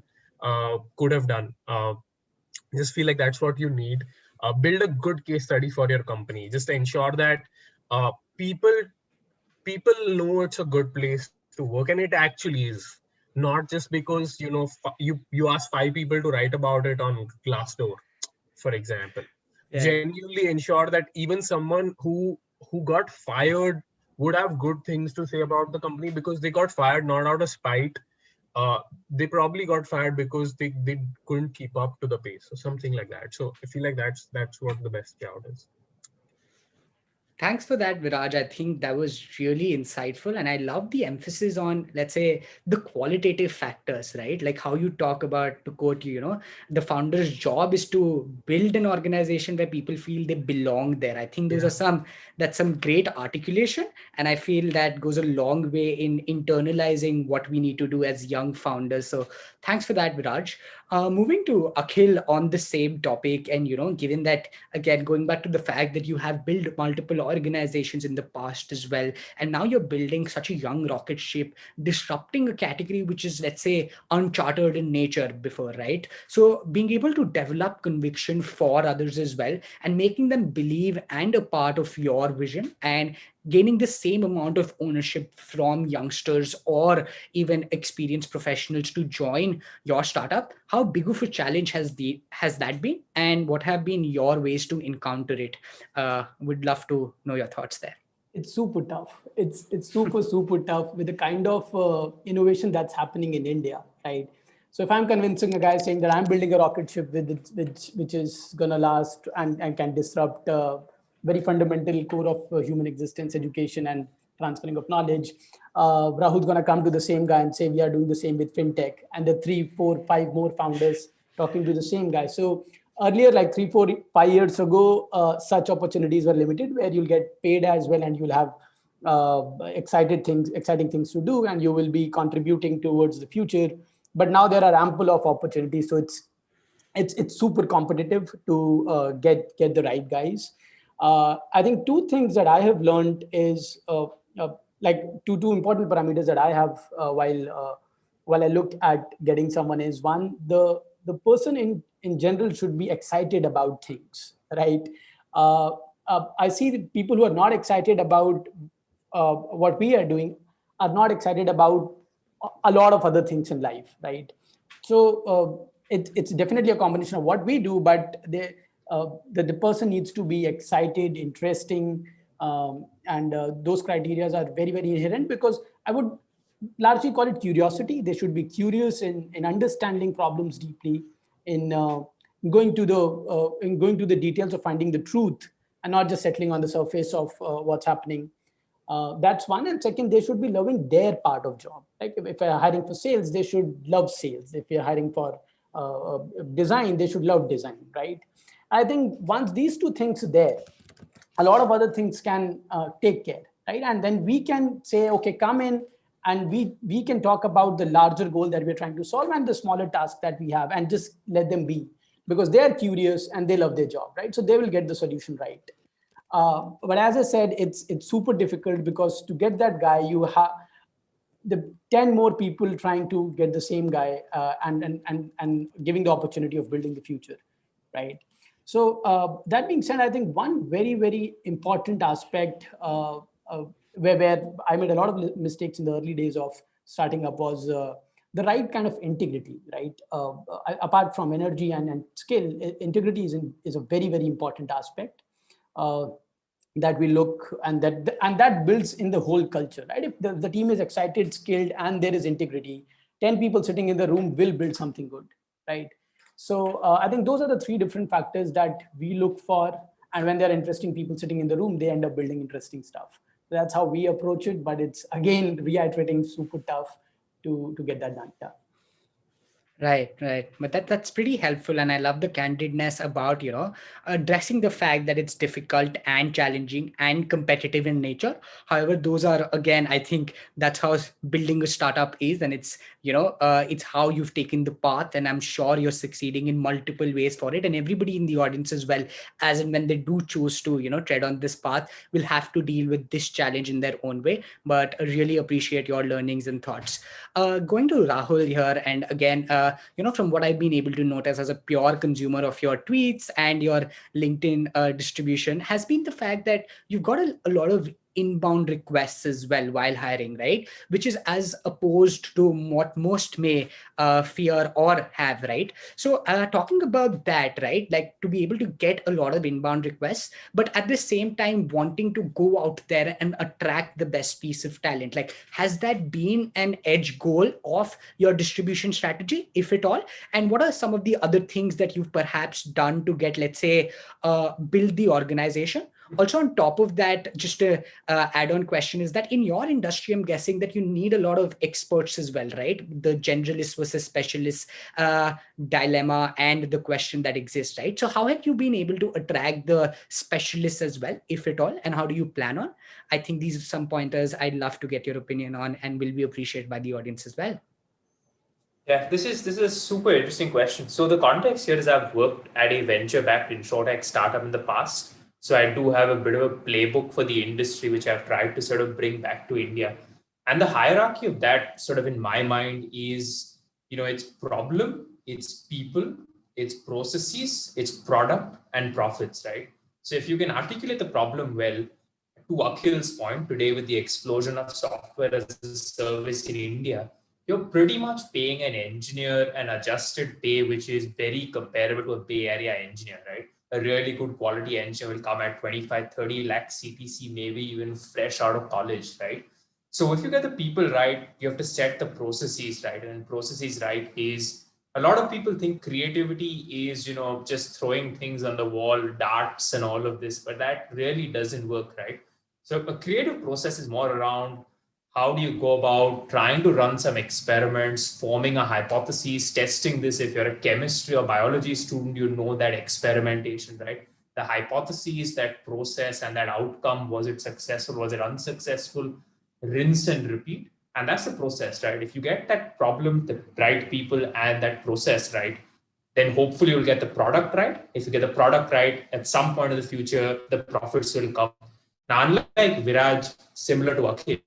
Could have done. Just feel like that's what you need. Build a good case study for your company. Just ensure that uh, people people know it's a good place to work, and it actually is. Not just because you ask 5 people to write about it on Glassdoor, for example. Yeah. Genuinely ensure that even someone who got fired would have good things to say about the company, because they got fired not out of spite. They probably got fired because they couldn't keep up to the pace or something like that. So I feel like that's what the best way out is. Thanks for that, Viraj. I think that was really insightful. And I love the emphasis on, let's say, the qualitative factors, right? Like how you talk about, to quote you, the founder's job is to build an organization where people feel they belong there. I think those are that's some great articulation. And I feel that goes a long way in internalizing what we need to do as young founders. So thanks for that, Viraj. Moving to Akhil on the same topic, and given that, again, going back to the fact that you have built multiple organizations in the past as well, and now you're building such a young rocket ship, disrupting a category which is, let's say, uncharted in nature before, right? So being able to develop conviction for others as well, and making them believe and a part of your vision, and gaining the same amount of ownership from youngsters or even experienced professionals to join your startup. How big of a challenge has that been, and what have been your ways to encounter it? Would love to know your thoughts there. It's super tough. It's super tough with the kind of innovation that's happening in India, right? So if I'm convincing a guy saying that I'm building a rocket ship which is gonna last and can disrupt very fundamental core of human existence, education and transferring of knowledge, Rahul's gonna come to the same guy and say we are doing the same with fintech, and the 3, 4, 5 more founders talking to the same guy. So earlier, like 3, 4, 5 years ago, such opportunities were limited, where you'll get paid as well, and you'll have exciting things to do, and you will be contributing towards the future. But now there are ample of opportunities, so it's super competitive to get the right guys. I think two things that I have learned is like two important parameters that I have while I look at getting someone is, one, the person in general should be excited about things, right? I see that people who are not excited about what we are doing are not excited about a lot of other things in life, right? So it's definitely a combination of what we do, but the person needs to be excited, interesting, and those criteria are very, very inherent, because I would largely call it curiosity. They should be curious in understanding problems deeply, in going to the details of finding the truth, and not just settling on the surface of what's happening. That's one. And second, they should be loving their part of job. Like if you're hiring for sales, they should love sales. If you're hiring for design, they should love design, right? I think once these two things are there, a lot of other things can take care, right? And then we can say, okay, come in, and we can talk about the larger goal that we're trying to solve and the smaller task that we have, and just let them be, because they're curious and they love their job, right? So they will get the solution right. But as I said, it's super difficult, because to get that guy, you have the 10 more people trying to get the same guy, and giving the opportunity of building the future, right? So that being said, I think one very, very important aspect where I made a lot of mistakes in the early days of starting up was the right kind of integrity, right? Apart from energy and skill, integrity is a very, very important aspect. that we look, and that builds in the whole culture, right? If the team is excited, skilled, and there is integrity, 10 people sitting in the room will build something good, right? So I think those are the three different factors that we look for. And when there are interesting people sitting in the room, they end up building interesting stuff. That's how we approach it. But it's, again, reiterating, super tough to get that done. Yeah. Right, right. But that's pretty helpful. And I love the candidness about, addressing the fact that it's difficult and challenging and competitive in nature. However, those are, again, I think that's how building a startup is. And it's how you've taken the path. And I'm sure you're succeeding in multiple ways for it. And everybody in the audience as well, as and when they do choose to, tread on this path, will have to deal with this challenge in their own way. But I really appreciate your learnings and thoughts. Going to Rahul here, and again, from what I've been able to notice as a pure consumer of your tweets and your LinkedIn distribution, has been the fact that you've got a lot of inbound requests as well while hiring, right? Which is as opposed to what most may fear or have, right? So talking about that, right? Like to be able to get a lot of inbound requests, but at the same time wanting to go out there and attract the best piece of talent. Like, has that been an edge goal of your distribution strategy, if at all? And what are some of the other things that you've perhaps done to get, let's say, build the organization? Also, on top of that, just a add-on question is that in your industry, I'm guessing that you need a lot of experts as well, right? The generalist versus specialist dilemma and the question that exists, right? So how have you been able to attract the specialists as well, if at all? And how do you plan on? I think these are some pointers I'd love to get your opinion on and will be appreciated by the audience as well. Yeah, this is a super interesting question. So the context here is I've worked at a venture-backed insurtech startup in the past. So I do have a bit of a playbook for the industry, which I've tried to sort of bring back to India. And the hierarchy of that sort of in my mind is, it's problem, it's people, it's processes, it's product and profits, right? So if you can articulate the problem well, to Akhil's point today with the explosion of software as a service in India, you're pretty much paying an engineer an adjusted pay, which is very comparable to a Bay Area engineer, right? A really good quality engineer will come at 25, 30 lakh CTC, maybe even fresh out of college, right? So if you get the people right, you have to set the processes right. And processes right is, a lot of people think creativity is, just throwing things on the wall, darts and all of this, but that really doesn't work, right? So a creative process is more around how do you go about trying to run some experiments, forming a hypothesis, testing this. If you're a chemistry or biology student, you know that experimentation, right? The hypothesis, that process and that outcome, was it successful, was it unsuccessful, rinse and repeat. And that's the process, right? If you get that problem, the right people and that process right, then hopefully you'll get the product right. If you get the product right, at some point in the future, the profits will come. Now, unlike Viraj, similar to Akhil,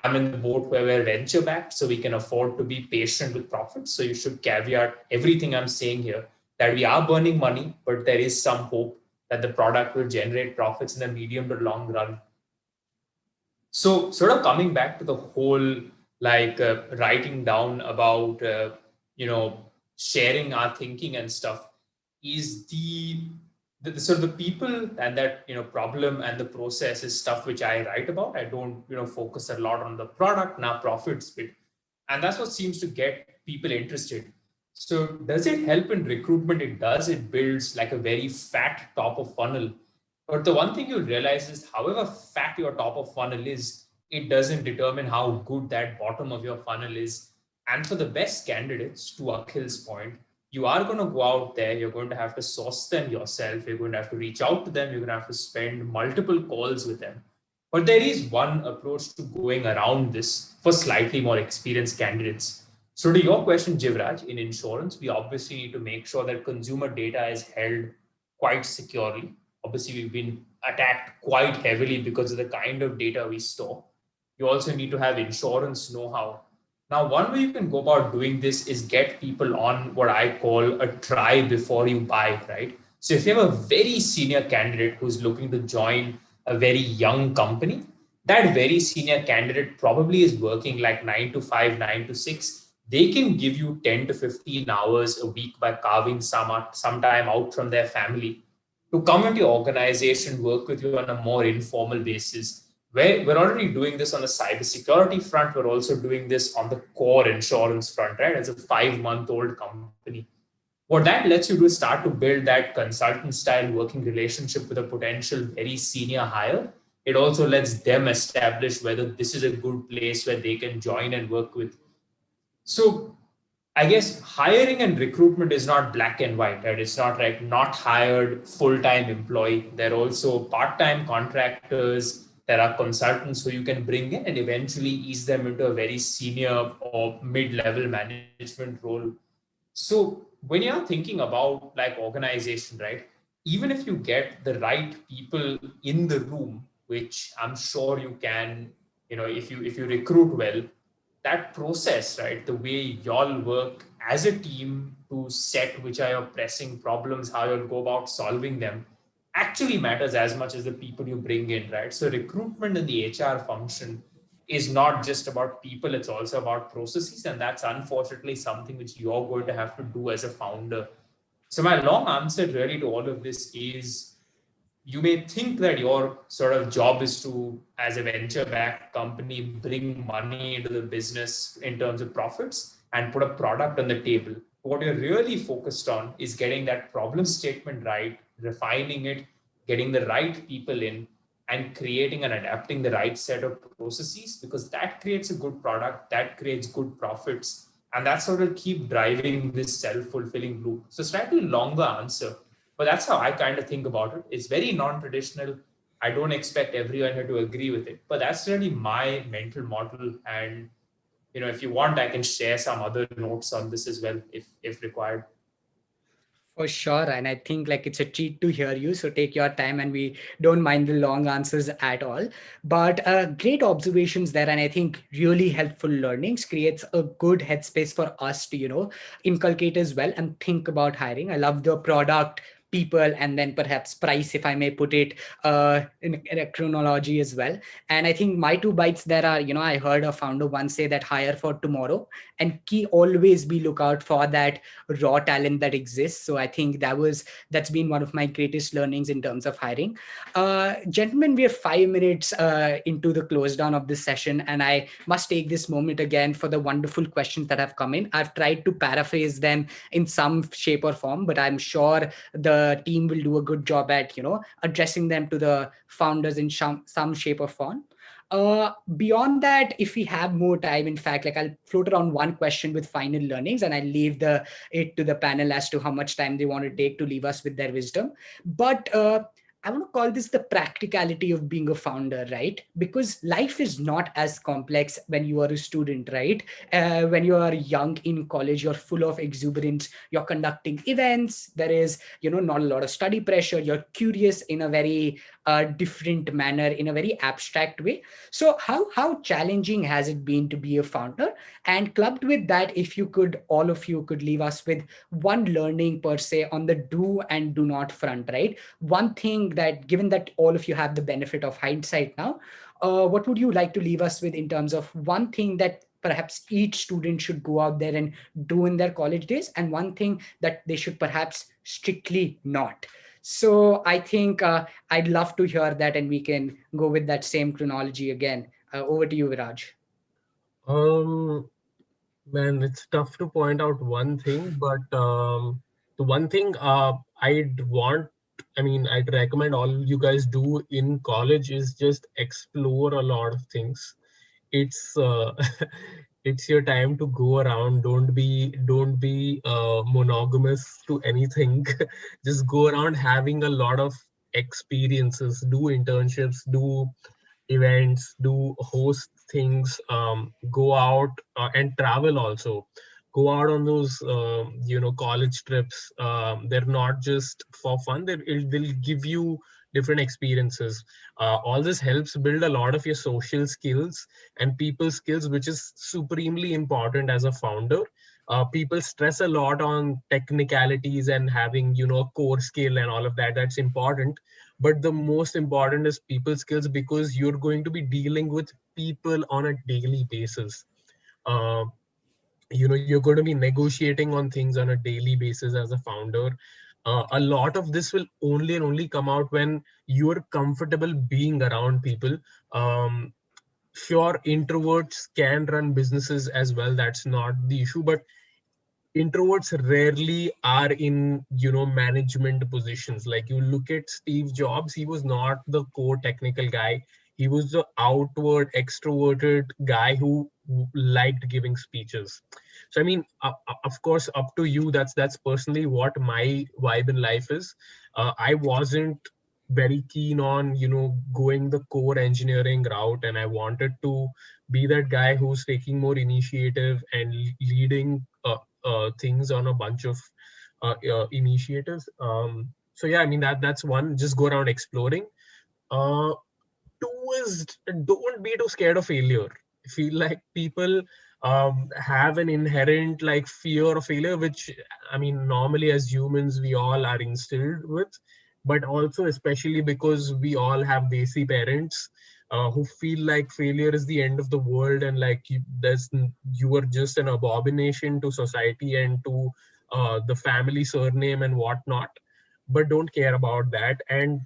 I'm in the boat where we're venture backed, so we can afford to be patient with profits. So you should caveat everything I'm saying here, that we are burning money, but there is some hope that the product will generate profits in the medium to long run. So sort of coming back to the whole, writing down about, sharing our thinking and stuff, is the sort of the people and that problem and the process is stuff which I write about. I don't focus a lot on the product now profits bit, and that's what seems to get people interested. So does it help in recruitment? It does. It builds like a very fat top of funnel. But the one thing you'll realize is, however fat your top of funnel is, it doesn't determine how good that bottom of your funnel is. And for the best candidates, to Akhil's point, you are going to go out there, you're going to have to source them yourself, you're going to have to reach out to them, you're going to have to spend multiple calls with them. But there is one approach to going around this for slightly more experienced candidates. So to your question, Jivraj, in insurance, we obviously need to make sure that consumer data is held quite securely. Obviously, we've been attacked quite heavily because of the kind of data we store. You also need to have insurance know-how. Now, one way you can go about doing this is get people on what I call a try before you buy, right? So if you have a very senior candidate who's looking to join a very young company, that very senior candidate probably is working like 9 to 5, 9 to 6. They can give you 10 to 15 hours a week by carving some time out from their family. to come into your organization, work with you on a more informal basis. Where we're already doing this on the cybersecurity front, we're also doing this on the core insurance front, right? As a 5-month-old company. What that lets you do is start to build that consultant style working relationship with a potential very senior hire. It also lets them establish whether this is a good place where they can join and work with. So I guess hiring and recruitment is not black and white, right? It's not like not hired full-time employee. There are also part-time contractors. There are consultants who you can bring in and eventually ease them into a very senior or mid-level management role. So when you're thinking about like organization, right? Even if you get the right people in the room, which I'm sure you can, if you recruit well, that process, right? The way y'all work as a team to set which are your pressing problems, how you'll go about solving them, actually matters as much as the people you bring in, right? So recruitment in the HR function is not just about people, it's also about processes. And that's unfortunately something which you're going to have to do as a founder. So my long answer really to all of this is you may think that your sort of job is to, as a venture backed company, bring money into the business in terms of profits and put a product on the table. What you're really focused on is getting that problem statement right, refining it, getting the right people in, and creating and adapting the right set of processes, because that creates a good product, that creates good profits, and that's what will keep driving this self-fulfilling loop. So slightly longer answer, but that's how I kind of think about it. It's very non-traditional. I don't expect everyone here to agree with it, but that's really my mental model. And if you want, I can share some other notes on this as well, if required. For sure. And I think like it's a treat to hear you. So take your time and we don't mind the long answers at all. But great observations there. And I think really helpful learnings creates a good headspace for us to, inculcate as well and think about hiring. I love the product, people, and then perhaps price, if I may put it in a chronology as well. And I think my 2 bites there are, I heard a founder once say that hire for tomorrow and key always be lookout for that raw talent that exists. So I think that's been one of my greatest learnings in terms of hiring. Gentlemen, we are 5 minutes into the close down of this session, and I must take this moment again for the wonderful questions that have come in. I've tried to paraphrase them in some shape or form, but I'm sure the team will do a good job at addressing them to the founders in some shape or form. Beyond that, if we have more time, in fact, like I'll float around one question with final learnings, and I'll leave it to the panel as to how much time they want to take to leave us with their wisdom. But I want to call this the practicality of being a founder, right? Because life is not as complex when you are a student, right? When you are young in college, you're full of exuberance. You're conducting events. There is, not a lot of study pressure. You're curious in a very different manner, in a very abstract way. So how challenging has it been to be a founder? And clubbed with that, if all of you could leave us with one learning per se on the do and do not front, right? One thing that, given that all of you have the benefit of hindsight now, what would you like to leave us with in terms of one thing that perhaps each student should go out there and do in their college days, and one thing that they should perhaps strictly not? So I think I'd love to hear that, and we can go with that same chronology again. Over to you, Viraj. Man, it's tough to point out one thing, but the one thing I'd recommend all you guys do in college is just explore a lot of things. It's it's your time to go around. Don't be monogamous to anything. Just go around having a lot of experiences. Do internships. Do events, do host things, go out and travel also. Go out on those, college trips. They're not just for fun. They'll give you different experiences. All this helps build a lot of your social skills and people skills, which is supremely important as a founder. People stress a lot on technicalities and having, core skill and all of that. That's important, but the most important is people skills, because you're going to be dealing with people on a daily basis. You're going to be negotiating on things on a daily basis as a founder. A lot of this will only and only come out when you're comfortable being around people. Sure, introverts can run businesses as well. That's not the issue, but introverts rarely are in management positions. Like, you look at Steve Jobs, he was not the core technical guy. He was the outward extroverted guy who liked giving speeches. So I mean, of course, up to you. That's personally what my vibe in life is. I wasn't very keen on going the core engineering route, and I wanted to be that guy who's taking more initiative and leading things on a bunch of initiatives. So yeah, I mean, that's one. Just go around exploring. Uh, Two is, don't be too scared of failure. I feel like people have an inherent like fear of failure, which I mean, normally as humans we all are instilled with, but also especially because we all have desi parents who feel like failure is the end of the world, and like you are just an abomination to society and to the family surname and whatnot. But don't care about that, and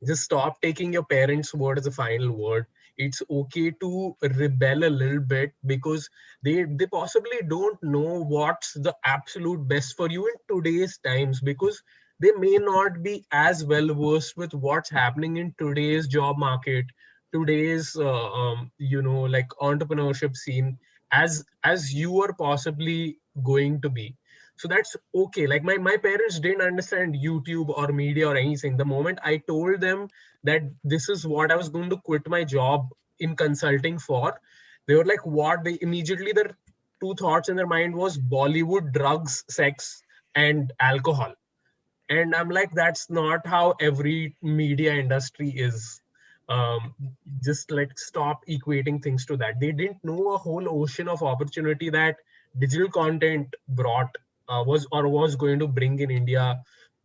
just stop taking your parents' word as a final word. It's okay to rebel a little bit, because they possibly don't know what's the absolute best for you in today's times, because they may not be as well versed with what's happening in today's job market, today's like entrepreneurship scene, as you are possibly going to be. So that's okay. Like, my parents didn't understand YouTube or media or anything. The moment I told them that this is what I was going to quit my job in consulting for, they were like, what? They immediately, their two thoughts in their mind was Bollywood, drugs, sex, and alcohol. And I'm like, that's not how every media industry is. um, just like, stop equating things to that. They didn't know a whole ocean of opportunity that digital content brought, was going to bring in India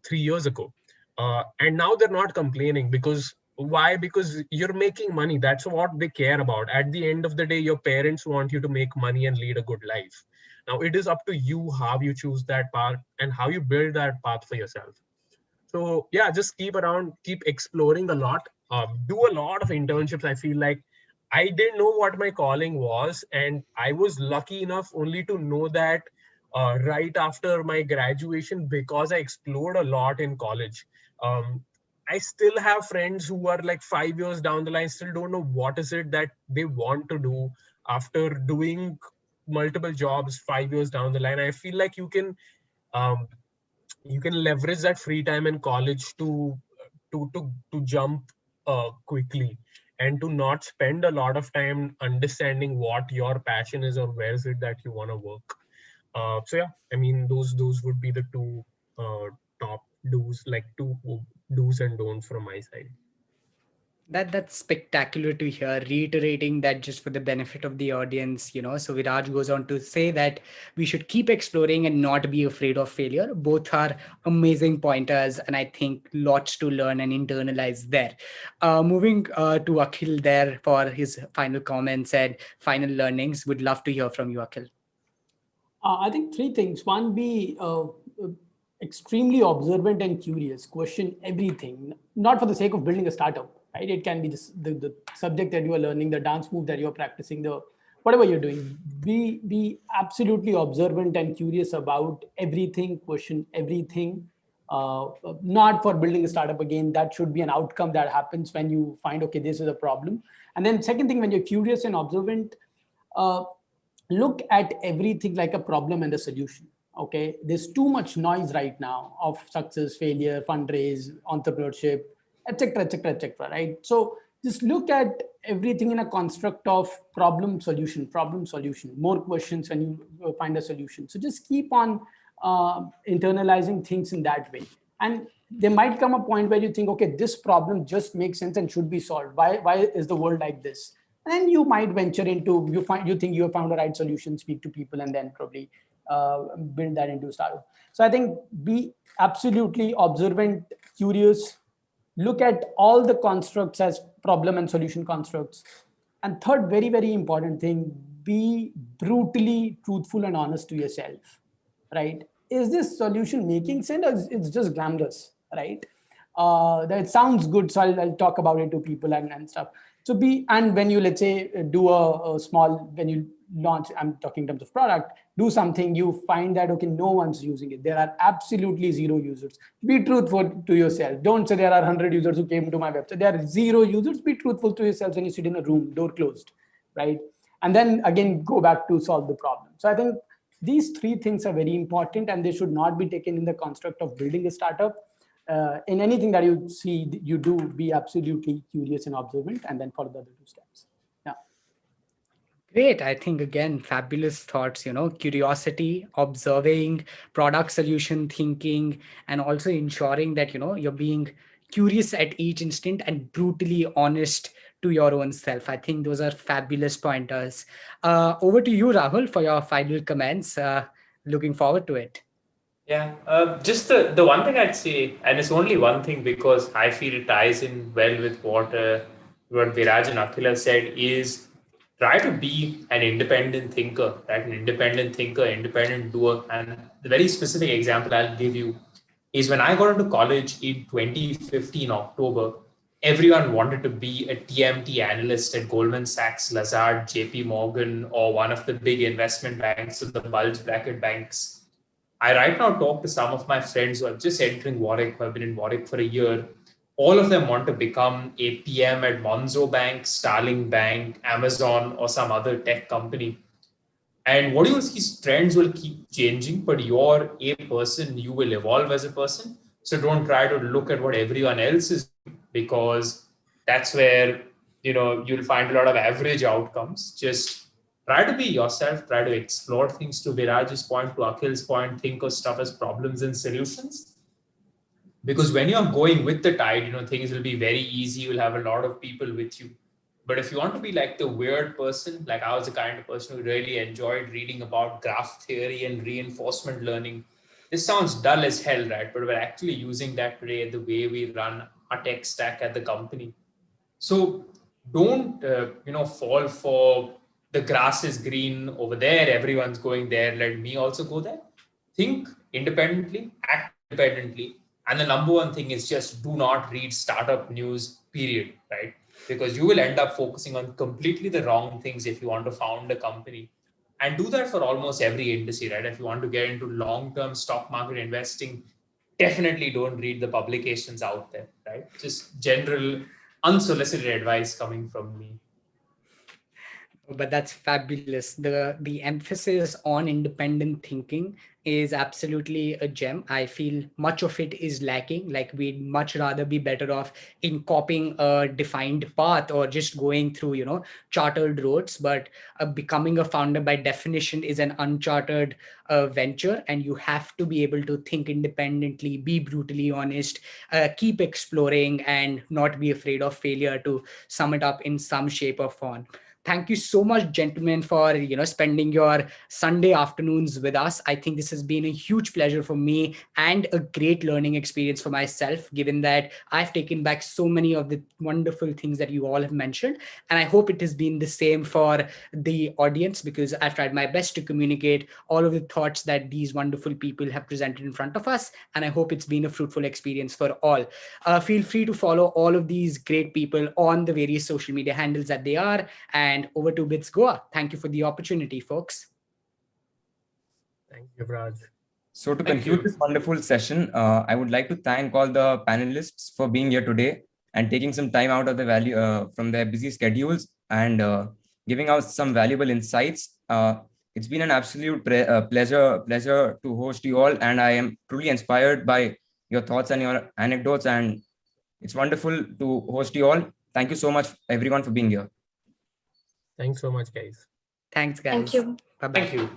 3 years ago. And now they're not complaining, because why? Because you're making money. That's what they care about. At the end of the day, your parents want you to make money and lead a good life. Now it is up to you how you choose that path and how you build that path for yourself. So yeah, just keep around, keep exploring a lot, do a lot of internships. I feel like I didn't know what my calling was, and I was lucky enough only to know that right after my graduation, because I explored a lot in college. um, I still have friends who are like 5 years down the line, still don't know what is it that they want to do after doing multiple jobs 5 years down the line. I feel like um, you can leverage that free time in college to jump quickly, and to not spend a lot of time understanding what your passion is or where is it that you want to work. So yeah, I mean, those would be the two top do's, like two do's and don'ts from my side. That's spectacular to hear, reiterating that just for the benefit of the audience, So Viraj goes on to say that we should keep exploring and not be afraid of failure. Both are amazing pointers, and I think lots to learn and internalize there. Moving to Akhil there for his final comments and final learnings. Would love to hear from you, Akhil. I think three things. One, be extremely observant and curious. Question everything, not for the sake of building a startup, right? It can be the subject that you are learning, the dance move that you're practicing, the whatever you're doing. Be absolutely observant and curious about everything. Question everything. Not for building a startup again. That should be an outcome that happens when you find, okay, this is a problem. And then second thing, when you're curious and observant, uh, look at everything like a problem and a solution. Okay, there's too much noise right now of success, failure, fundraise, entrepreneurship, etc., etc., etc. Right? So just look at everything in a construct of problem solution. More questions when you find a solution. So just keep on internalizing things in that way. And there might come a point where you think, okay, this problem just makes sense and should be solved. Why is the world like this? And then you might venture into, you think you have found the right solution, speak to people, and then probably build that into a startup. So I think be absolutely observant, curious, look at all the constructs as problem and solution constructs. And third, very, very important thing, be brutally truthful and honest to yourself, right? is this solution making sense or it's just glamorous, right? That sounds good, so I'll talk about it to people and stuff. So and when you, let's say, do a small, when you launch, I'm talking in terms of product, do something, you find that, okay, no one's using it. There are absolutely zero users. Be truthful to yourself. Don't say there are 100 users who came to my website. There are zero users. Be truthful to yourself when you sit in a room, door closed, right? And then again, go back to solve the problem. So I think these three things are very important, and they should not be taken in the construct of building a startup. In anything that you see, you do, be absolutely curious and observant, and then follow the other two steps. Yeah. Great. I think, again, fabulous thoughts, curiosity, observing, product solution thinking, and also ensuring that, you're being curious at each instant and brutally honest to your own self. I think those are fabulous pointers. Over to you, Rahul, for your final comments. Looking forward to it. Yeah, just the one thing I'd say, and it's only one thing because I feel it ties in well with what Viraj and Akhila said, is try to be an independent thinker, right? An independent thinker, independent doer. And the very specific example I'll give you is when I got into college in 2015 October, everyone wanted to be a TMT analyst at Goldman Sachs, Lazard, JP Morgan, or one of the big investment banks or the bulge bracket banks. I right now talk to some of my friends who are just entering Warwick, who have been in Warwick for a year. All of them want to become a PM at Monzo Bank, Starling Bank, Amazon, or some other tech company. And what you will see, trends will keep changing, but you're a person, you will evolve as a person. So don't try to look at what everyone else is doing, because that's where you'll find a lot of average outcomes. Just try to be yourself, try to explore things, to Viraj's point, to Akhil's point, think of stuff as problems and solutions. Because when you're going with the tide, things will be very easy. You'll have a lot of people with you. But if you want to be like the weird person, like I was the kind of person who really enjoyed reading about graph theory and reinforcement learning. This sounds dull as hell, right? But we're actually using that today, the way we run our tech stack at the company. So don't, fall for the grass is green over there, everyone's going there, let me also go there. Think independently, act independently. And the number one thing is just do not read startup news, period, right? Because you will end up focusing on completely the wrong things if you want to found a company. And do that for almost every industry, right? If you want to get into long-term stock market investing, definitely don't read the publications out there, right? Just general unsolicited advice coming from me. But that's fabulous. The emphasis on independent thinking is absolutely a gem. I feel much of it is lacking. Like, we'd much rather be better off in copying a defined path or just going through, chartered roads. But becoming a founder by definition is an uncharted venture, and you have to be able to think independently, be brutally honest, keep exploring, and not be afraid of failure, to sum it up in some shape or form. Thank you so much, gentlemen, for spending your Sunday afternoons with us. I think this has been a huge pleasure for me and a great learning experience for myself, given that I've taken back so many of the wonderful things that you all have mentioned. And I hope it has been the same for the audience, because I've tried my best to communicate all of the thoughts that these wonderful people have presented in front of us. And I hope it's been a fruitful experience for all. Feel free to follow all of these great people on the various social media handles that they are. And over to Bits Goa. Thank you for the opportunity, folks. Thank you, Raj. So to conclude this wonderful session, I would like to thank all the panelists for being here today and taking some time out of the value from their busy schedules and giving out some valuable insights. It's been an absolute pleasure to host you all, and I am truly inspired by your thoughts and your anecdotes, and it's wonderful to host you all. Thank you so much, everyone, for being here. Thanks so much, guys. Thanks, guys. Thank you. Bye-bye. Thank you.